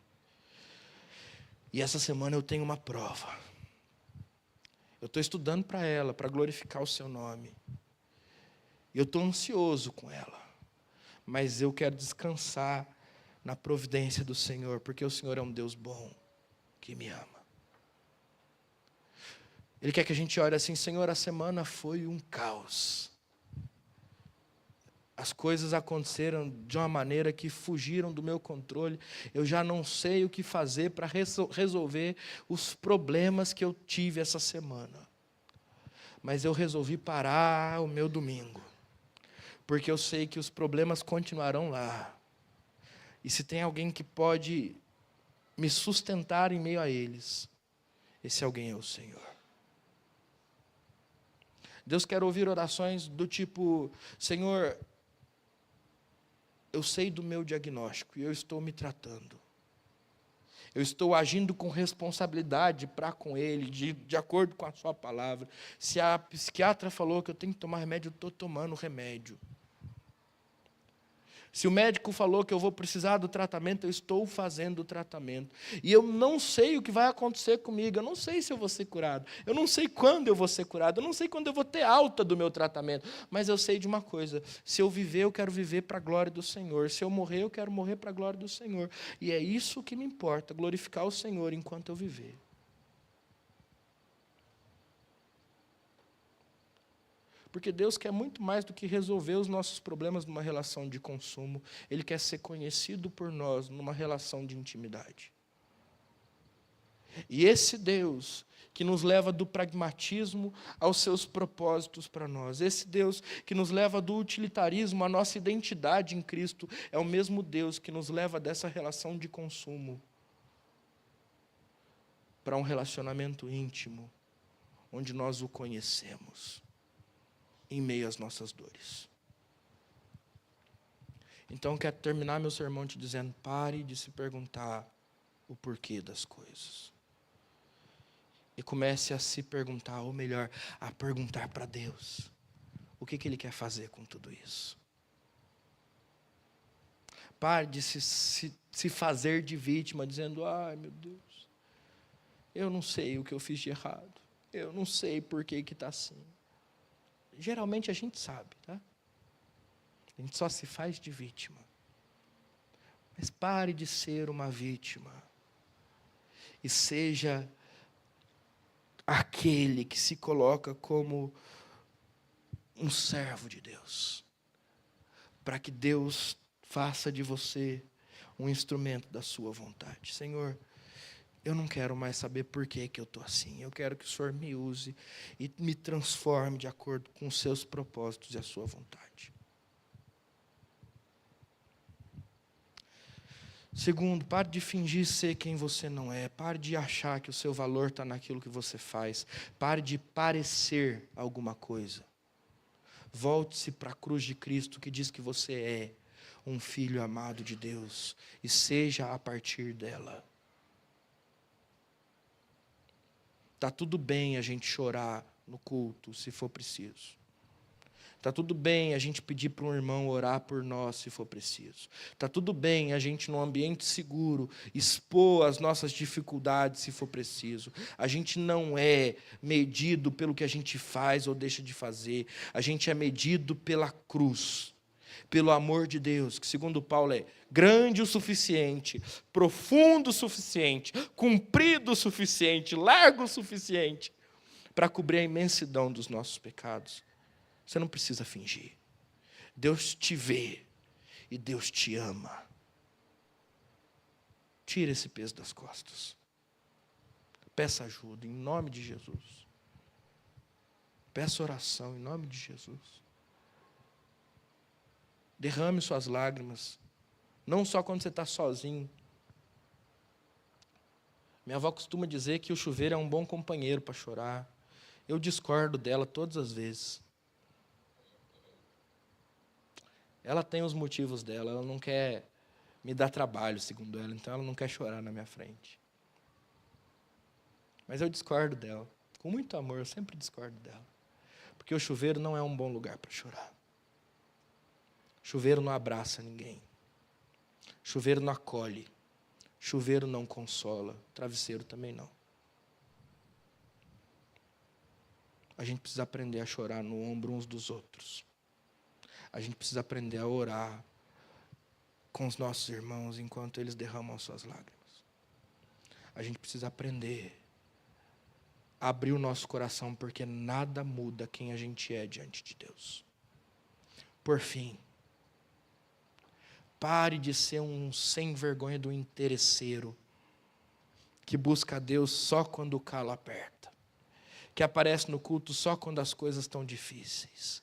E essa semana eu tenho uma prova. Eu estou estudando para ela, para glorificar o Seu nome. E eu estou ansioso com ela. Mas eu quero descansar na providência do Senhor, porque o Senhor é um Deus bom, que me ama. Ele quer que a gente ore assim: Senhor, a semana foi um caos. As coisas aconteceram de uma maneira que fugiram do meu controle. Eu já não sei o que fazer para resolver os problemas que eu tive essa semana. Mas eu resolvi parar o meu domingo, porque eu sei que os problemas continuarão lá. E se tem alguém que pode me sustentar em meio a eles, esse alguém é o Senhor. Deus quer ouvir orações do tipo: Senhor, eu sei do meu diagnóstico e eu estou me tratando. Eu estou agindo com responsabilidade para com Ele, de acordo com a Sua palavra. Se a psiquiatra falou que eu tenho que tomar remédio, eu estou tomando remédio. Se o médico falou que eu vou precisar do tratamento, eu estou fazendo o tratamento. E eu não sei o que vai acontecer comigo, eu não sei se eu vou ser curado, eu não sei quando eu vou ser curado, eu não sei quando eu vou ter alta do meu tratamento, mas eu sei de uma coisa: se eu viver, eu quero viver para a glória do Senhor. Se eu morrer, eu quero morrer para a glória do Senhor. E é isso que me importa, glorificar o Senhor enquanto eu viver. Porque Deus quer muito mais do que resolver os nossos problemas numa relação de consumo. Ele quer ser conhecido por nós numa relação de intimidade. E esse Deus que nos leva do pragmatismo aos seus propósitos para nós, esse Deus que nos leva do utilitarismo à nossa identidade em Cristo, é o mesmo Deus que nos leva dessa relação de consumo para um relacionamento íntimo, onde nós o conhecemos em meio às nossas dores. Então, eu quero terminar meu sermão te dizendo: pare de se perguntar o porquê das coisas. E comece a se perguntar, ou melhor, a perguntar para Deus: o que Ele quer fazer com tudo isso? Pare de se fazer de vítima, dizendo, ai meu Deus, eu não sei o que eu fiz de errado, eu não sei por que está assim. Geralmente a gente sabe, tá? A gente só se faz de vítima. Mas pare de ser uma vítima. E seja aquele que se coloca como um servo de Deus. Para que Deus faça de você um instrumento da sua vontade. Senhor, eu não quero mais saber por que eu estou assim. Eu quero que o Senhor me use e me transforme de acordo com os seus propósitos e a sua vontade. Segundo, pare de fingir ser quem você não é. Pare de achar que o seu valor está naquilo que você faz. Pare de parecer alguma coisa. Volte-se para a cruz de Cristo, que diz que você é um filho amado de Deus. E seja a partir dela. Está tudo bem a gente chorar no culto, se for preciso. Está tudo bem a gente pedir para um irmão orar por nós, se for preciso. Está tudo bem a gente, num ambiente seguro, expor as nossas dificuldades, se for preciso. A gente não é medido pelo que a gente faz ou deixa de fazer. A gente é medido pela cruz, pelo amor de Deus, que segundo Paulo é grande o suficiente, profundo o suficiente, comprido o suficiente, largo o suficiente, para cobrir a imensidão dos nossos pecados. Você não precisa fingir. Deus te vê e Deus te ama. Tira esse peso das costas. Peça ajuda em nome de Jesus. Peça oração em nome de Jesus. Derrame suas lágrimas. Não só quando você está sozinho. Minha avó costuma dizer que o chuveiro é um bom companheiro para chorar. Eu discordo dela todas as vezes. Ela tem os motivos dela, ela não quer me dar trabalho, segundo ela, então ela não quer chorar na minha frente. Mas eu discordo dela, com muito amor, eu sempre discordo dela. Porque o chuveiro não é um bom lugar para chorar. Chuveiro não abraça ninguém. Chuveiro não acolhe. Chuveiro não consola. Travesseiro também não. A gente precisa aprender a chorar no ombro uns dos outros. A gente precisa aprender a orar com os nossos irmãos enquanto eles derramam as suas lágrimas. A gente precisa aprender a abrir o nosso coração, porque nada muda quem a gente é diante de Deus. Por fim, pare de ser um sem vergonha do interesseiro, que busca a Deus só quando o calo aperta, que aparece no culto só quando as coisas estão difíceis.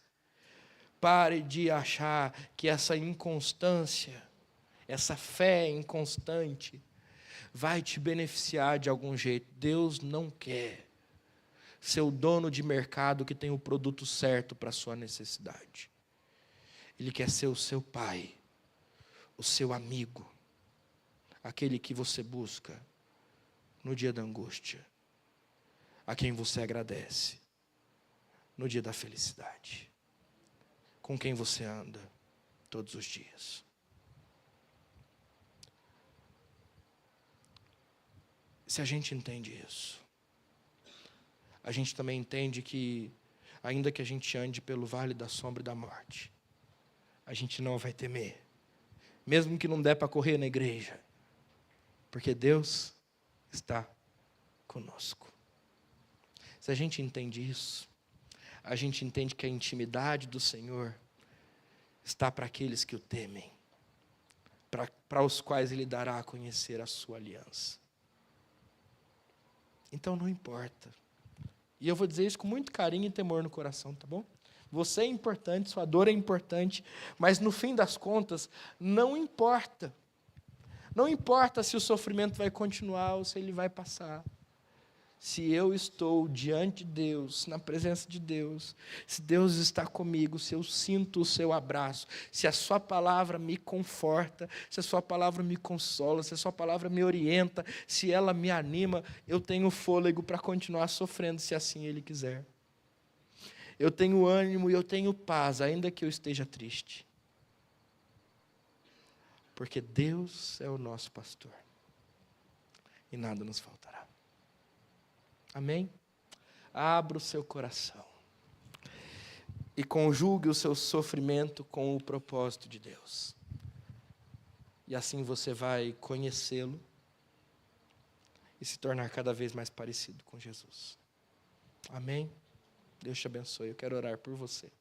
Pare de achar que essa inconstância, essa fé inconstante, vai te beneficiar de algum jeito. Deus não quer ser o dono de mercado que tem o produto certo para a sua necessidade. Ele quer ser o seu pai, o seu amigo, aquele que você busca no dia da angústia, a quem você agradece no dia da felicidade, com quem você anda todos os dias. Se a gente entende isso, a gente também entende que, ainda que a gente ande pelo vale da sombra e da morte, a gente não vai temer, mesmo que não der para correr na igreja, porque Deus está conosco. Se a gente entende isso, a gente entende que a intimidade do Senhor está para aqueles que o temem, para os quais Ele dará a conhecer a sua aliança. Então não importa. E eu vou dizer isso com muito carinho e temor no coração, tá bom? Você é importante, sua dor é importante, mas no fim das contas, não importa. Não importa se o sofrimento vai continuar ou se ele vai passar. Se eu estou diante de Deus, na presença de Deus, se Deus está comigo, se eu sinto o seu abraço, se a sua palavra me conforta, se a sua palavra me consola, se a sua palavra me orienta, se ela me anima, eu tenho fôlego para continuar sofrendo, se assim Ele quiser. Eu tenho ânimo e eu tenho paz, ainda que eu esteja triste. porque Deus é o nosso pastor e nada nos faltará. Amém? Abra o seu coração e conjugue o seu sofrimento com o propósito de Deus. E assim você vai conhecê-lo e se tornar cada vez mais parecido com Jesus. Amém? Deus te abençoe. Eu quero orar por você.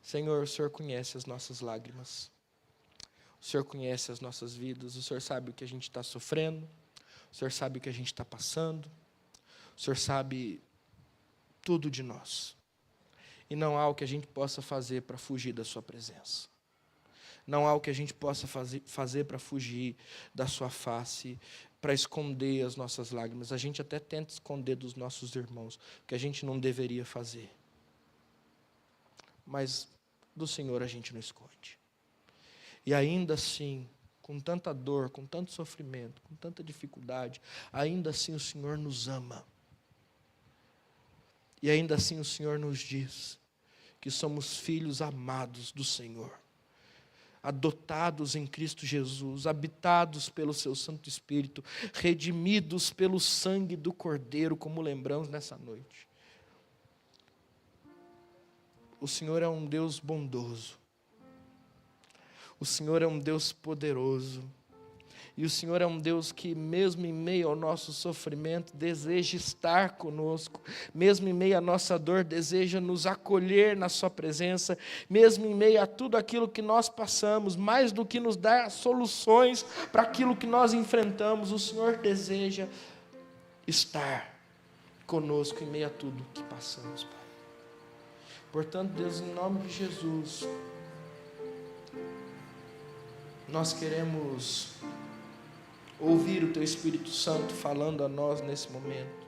Senhor, o Senhor conhece as nossas lágrimas. O Senhor conhece as nossas vidas. O Senhor sabe o que a gente está sofrendo. O Senhor sabe o que a gente está passando. O Senhor sabe tudo de nós. E não há o que a gente possa fazer para fugir da sua presença. Não há o que a gente possa fazer para fugir da sua face, para esconder as nossas lágrimas. A gente até tenta esconder dos nossos irmãos, o que a gente não deveria fazer. Mas do Senhor a gente não esconde. E ainda assim, com tanta dor, com tanto sofrimento, com tanta dificuldade, ainda assim o Senhor nos ama. E ainda assim o Senhor nos diz que somos filhos amados do Senhor, adotados em Cristo Jesus, habitados pelo seu Santo Espírito, redimidos pelo sangue do Cordeiro, como lembramos nessa noite. O Senhor é um Deus bondoso. O Senhor é um Deus poderoso. E o Senhor é um Deus que, mesmo em meio ao nosso sofrimento, deseja estar conosco. Mesmo em meio à nossa dor, deseja nos acolher na sua presença. Mesmo em meio a tudo aquilo que nós passamos, mais do que nos dar soluções para aquilo que nós enfrentamos, o Senhor deseja estar conosco em meio a tudo que passamos, Pai. Portanto, Deus, em nome de Jesus, nós queremos ouvir o Teu Espírito Santo falando a nós nesse momento,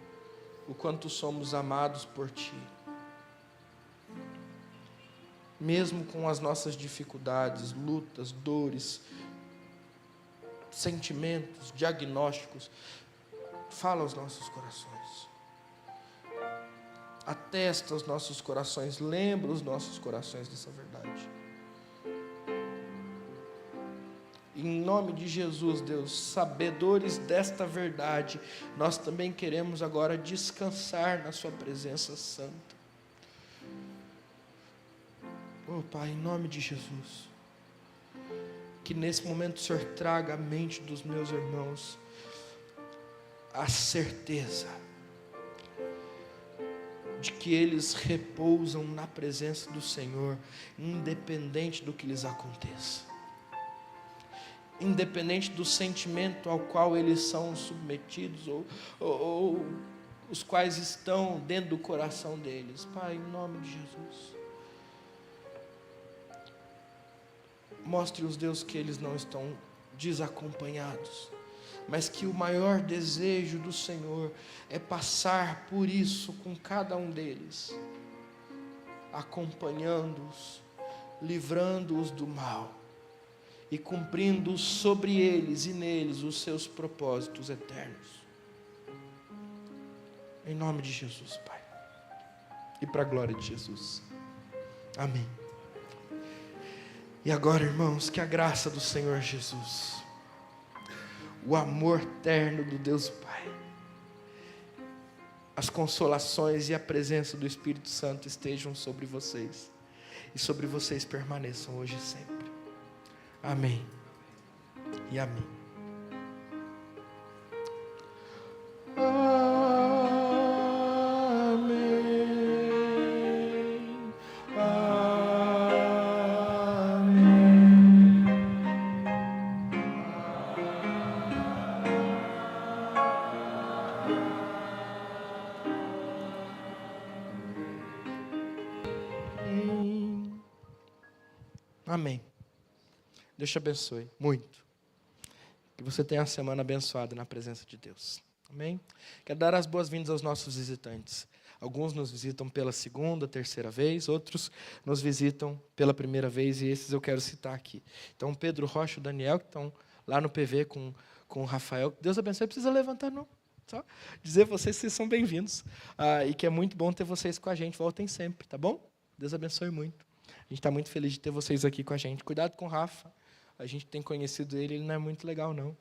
o quanto somos amados por Ti. Mesmo com as nossas dificuldades, lutas, dores, sentimentos, diagnósticos, fala aos nossos corações. Atesta os nossos corações, lembra os nossos corações dessa verdade. Em nome de Jesus, Deus, sabedores desta verdade, nós também queremos agora descansar na sua presença santa. Oh Pai, em nome de Jesus, que nesse momento o Senhor traga à mente dos meus irmãos a certeza de que eles repousam na presença do Senhor, independente do que lhes aconteça. Independente do sentimento ao qual eles são submetidos, ou os quais estão dentro do coração deles. Pai, em nome de Jesus, mostre-os, Deus, que eles não estão desacompanhados, mas que o maior desejo do Senhor é passar por isso com cada um deles, acompanhando-os, livrando-os do mal, e cumprindo sobre eles e neles os seus propósitos eternos. Em nome de Jesus, Pai. E para a glória de Jesus. Amém. E agora, irmãos, que a graça do Senhor Jesus, o amor terno do Deus Pai, as consolações e a presença do Espírito Santo estejam sobre vocês. E sobre vocês permaneçam hoje e sempre. Amém e amém. Amém. Amém. Amém. Deus te abençoe muito. Que você tenha uma semana abençoada na presença de Deus. Amém? Quero dar as boas-vindas aos nossos visitantes. Alguns nos visitam pela segunda, terceira vez, outros nos visitam pela primeira vez, e esses eu quero citar aqui. Então, Pedro Rocha e o Daniel, que estão lá no PV com o Rafael. Deus abençoe, não precisa levantar não. Só dizer a vocês que vocês são bem-vindos. E que é muito bom ter vocês com a gente. Voltem sempre, tá bom? Deus abençoe muito. A gente está muito feliz de ter vocês aqui com a gente. Cuidado com o Rafa. a gente tem conhecido ele não é muito legal, não.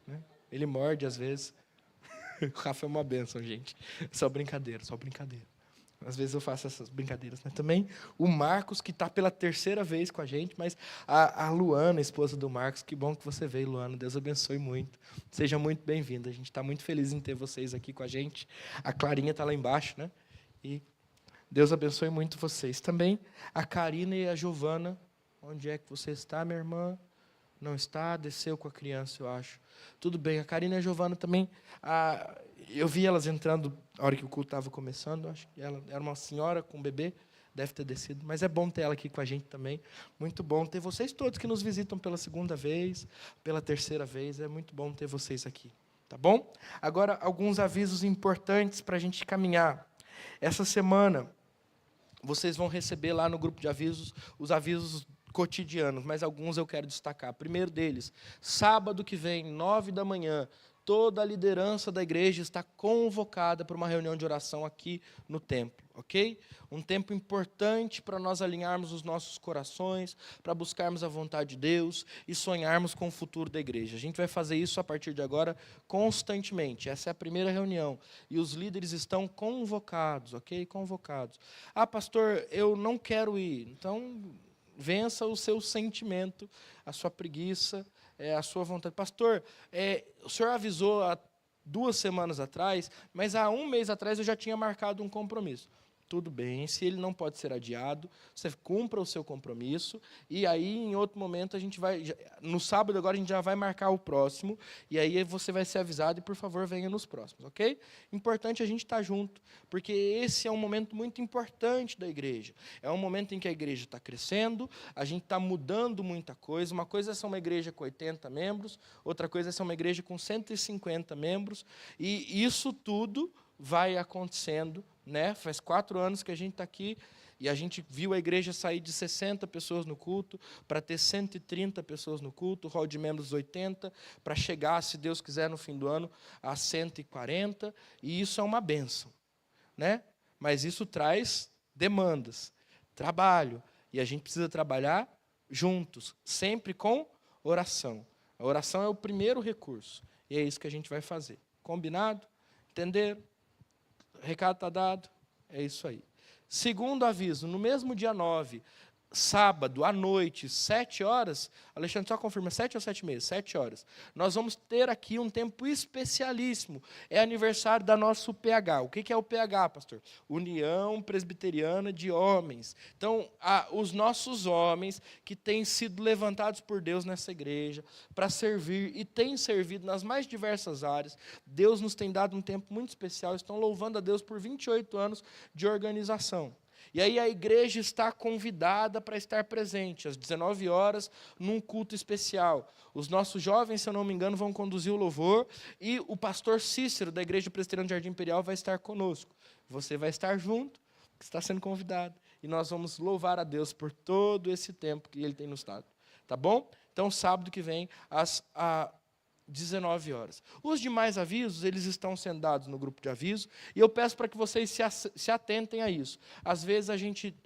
Né? Ele morde, às vezes. O Rafa é uma bênção, gente. Só brincadeira, só brincadeira. Às vezes eu faço essas brincadeiras. Né? Também o Marcos, que está pela terceira vez com a gente, mas a Luana, esposa do Marcos, que bom que você veio, Luana. Deus abençoe muito. Seja muito bem-vinda. A gente está muito feliz em ter vocês aqui com a gente. A Clarinha está lá embaixo, né? E Deus abençoe muito vocês. Também a Karina e a Giovana. Onde é que você está, minha irmã? Não está? Desceu com a criança, eu acho. Tudo bem. A Karina e a Giovana também. Eu vi elas entrando na hora que o culto estava começando. Acho que ela era uma senhora com um bebê. Deve ter descido. Mas é bom ter ela aqui com a gente também. Muito bom ter vocês todos que nos visitam pela segunda vez, pela terceira vez. É muito bom ter vocês aqui. Tá bom? Agora, alguns avisos importantes para a gente caminhar. Essa semana, vocês vão receber lá no grupo de avisos os avisos cotidianos, mas alguns eu quero destacar. Primeiro deles, sábado que vem, 9h, toda a liderança da igreja está convocada para uma reunião de oração aqui no templo, ok? Um tempo importante para nós alinharmos os nossos corações, para buscarmos a vontade de Deus e sonharmos com o futuro da igreja. A gente vai fazer isso a partir de agora constantemente. Essa é a primeira reunião. E os líderes estão convocados, ok? Convocados. Ah, pastor, eu não quero ir. Então, vença o seu sentimento, a sua preguiça, a sua vontade. Pastor, o senhor avisou há 2 semanas atrás, mas há 1 mês atrás eu já tinha marcado um compromisso. Tudo bem, se ele não pode ser adiado, você cumpra o seu compromisso, e aí, em outro momento, a gente vai... No sábado, agora, a gente já vai marcar o próximo, e aí você vai ser avisado, e, por favor, venha nos próximos, ok? Importante a gente estar junto, porque esse é um momento muito importante da igreja. É um momento em que a igreja está crescendo, a gente está mudando muita coisa. Uma coisa é ser uma igreja com 80 membros, outra coisa é ser uma igreja com 150 membros, e isso tudo vai acontecendo, né? Faz 4 anos que a gente está aqui e a gente viu a igreja sair de 60 pessoas no culto para ter 130 pessoas no culto, hall de membros 80, para chegar, se Deus quiser, no fim do ano, a 140, e isso é uma bênção, né? Mas isso traz demandas, trabalho, e a gente precisa trabalhar juntos, sempre com oração. A oração é o primeiro recurso, e é isso que a gente vai fazer. Combinado? Entenderam? O recado está dado? É isso aí. Segundo aviso, no mesmo dia 9, sábado, à noite, 7h, Alexandre, só confirma, 7 ou 7h30? 7h. Nós vamos ter aqui um tempo especialíssimo. É aniversário da nossa UPH. O que é o UPH, pastor? União Presbiteriana de Homens. Então, os nossos homens que têm sido levantados por Deus nessa igreja para servir e têm servido nas mais diversas áreas. Deus nos tem dado um tempo muito especial. Estão louvando a Deus por 28 anos de organização. E aí a igreja está convidada para estar presente, às 19h, num culto especial. Os nossos jovens, se eu não me engano, vão conduzir o louvor, e o pastor Cícero, da Igreja Presbiteriana de Jardim Imperial, vai estar conosco. Você vai estar junto, está sendo convidado. E nós vamos louvar a Deus por todo esse tempo que Ele tem nos dado. Tá bom? Então, sábado que vem, às 19h. Os demais avisos, eles estão sendo dados no grupo de aviso, e eu peço para que vocês se atentem a isso. Às vezes a gente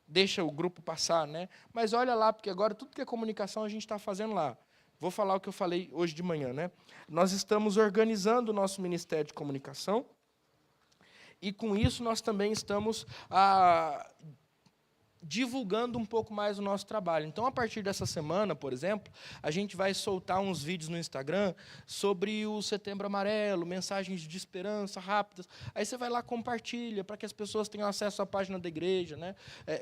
deixa o grupo passar, né? Mas olha lá, porque agora tudo que é comunicação a gente está fazendo lá. Vou falar o que eu falei hoje de manhã, né? Nós estamos organizando o nosso Ministério de Comunicação, e com isso nós também estamos divulgando um pouco mais o nosso trabalho. Então, a partir dessa semana, por exemplo, a gente vai soltar uns vídeos no Instagram sobre o Setembro Amarelo, mensagens de esperança rápidas. Aí você vai lá, compartilha, para que as pessoas tenham acesso à página da igreja, né?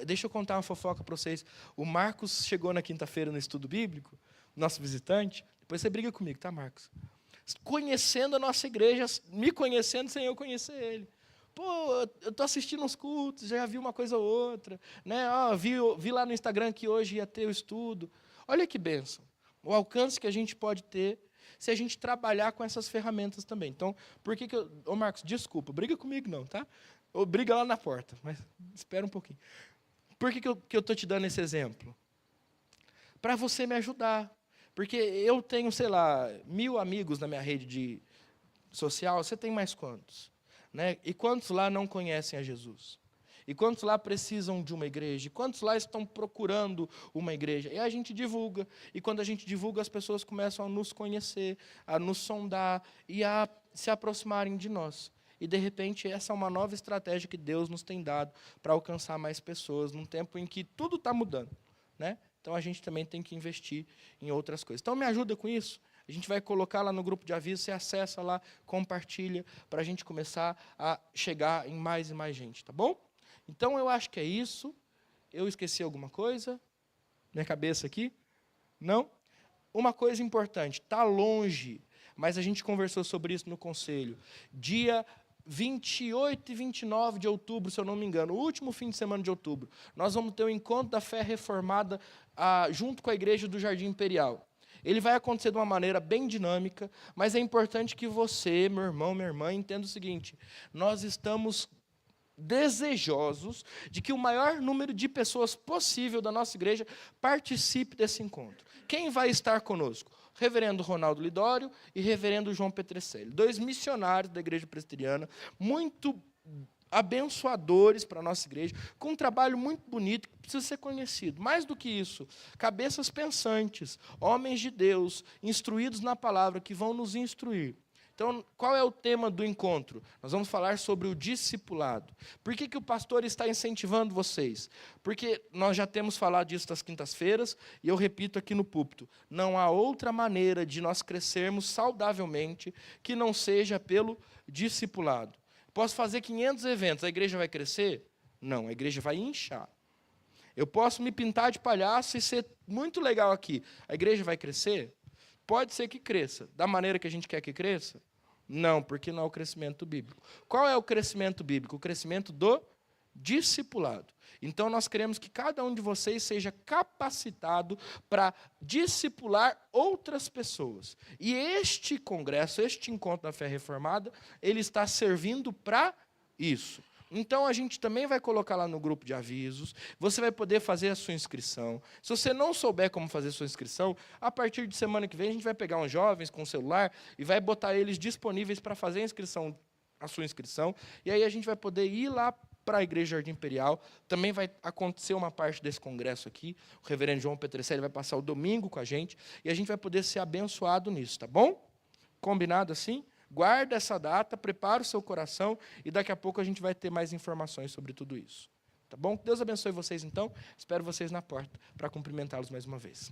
Deixa eu contar uma fofoca para vocês. O Marcos chegou na quinta-feira no estudo bíblico, nosso visitante. Depois você briga comigo, tá, Marcos? Conhecendo a nossa igreja, me conhecendo sem eu conhecer ele. Pô, eu estou assistindo uns cultos, já vi uma coisa ou outra, né? Vi lá no Instagram que hoje ia ter o estudo. Olha que bênção, o alcance que a gente pode ter se a gente trabalhar com essas ferramentas também. Então, por que eu... Ô, Marcos, desculpa, briga comigo não, tá? Ou briga lá na porta, mas espera um pouquinho. Por que eu estou te dando esse exemplo? Para você me ajudar. Porque eu tenho, sei lá, 1000 amigos na minha rede social, você tem mais quantos? Né? E quantos lá não conhecem a Jesus? E quantos lá precisam de uma igreja? E quantos lá estão procurando uma igreja? E a gente divulga. E quando a gente divulga, as pessoas começam a nos conhecer, a nos sondar e a se aproximarem de nós. E, de repente, essa é uma nova estratégia que Deus nos tem dado para alcançar mais pessoas, num tempo em que tudo está mudando, né? Então, a gente também tem que investir em outras coisas. Então, me ajuda com isso. A gente vai colocar lá no grupo de aviso, você acessa lá, compartilha, para a gente começar a chegar em mais e mais gente, tá bom? Então, eu acho que é isso. Eu esqueci alguma coisa? Minha cabeça aqui? Não? Uma coisa importante, está longe, mas a gente conversou sobre isso no conselho. Dia 28 e 29 de outubro, se eu não me engano, o último fim de semana de outubro, nós vamos ter o encontro da fé reformada junto com a igreja do Jardim Imperial. Ele vai acontecer de uma maneira bem dinâmica, mas é importante que você, meu irmão, minha irmã, entenda o seguinte: nós estamos desejosos de que o maior número de pessoas possível da nossa igreja participe desse encontro. Quem vai estar conosco? Reverendo Ronaldo Lidório e Reverendo João Petrecelli, 2 missionários da Igreja Presbiteriana, muito abençoadores para a nossa igreja, com um trabalho muito bonito que precisa ser conhecido. Mais do que isso, cabeças pensantes, homens de Deus, instruídos na palavra, que vão nos instruir. Então, qual é o tema do encontro? Nós vamos falar sobre o discipulado. Por que o pastor está incentivando vocês? Porque nós já temos falado disso nas quintas-feiras, e eu repito aqui no púlpito, não há outra maneira de nós crescermos saudavelmente que não seja pelo discipulado. Posso fazer 500 eventos, a igreja vai crescer? Não, a igreja vai inchar. Eu posso me pintar de palhaço e ser muito legal aqui, a igreja vai crescer? Pode ser que cresça. Da maneira que a gente quer que cresça? Não, porque não é o crescimento bíblico. Qual é o crescimento bíblico? O crescimento do discipulado. Então, nós queremos que cada um de vocês seja capacitado para discipular outras pessoas. E este congresso, este encontro da fé reformada, ele está servindo para isso. Então, a gente também vai colocar lá no grupo de avisos, você vai poder fazer a sua inscrição. Se você não souber como fazer a sua inscrição, a partir de semana que vem, a gente vai pegar uns jovens com celular e vai botar eles disponíveis para fazer a sua inscrição, e aí a gente vai poder ir lá para a Igreja Jardim Imperial. Também vai acontecer uma parte desse congresso aqui, o reverendo João Petrecelli vai passar o domingo com a gente, e a gente vai poder ser abençoado nisso, tá bom? Combinado assim? Guarda essa data, prepara o seu coração e daqui a pouco a gente vai ter mais informações sobre tudo isso. Tá bom? Deus abençoe vocês então. Espero vocês na porta para cumprimentá-los mais uma vez.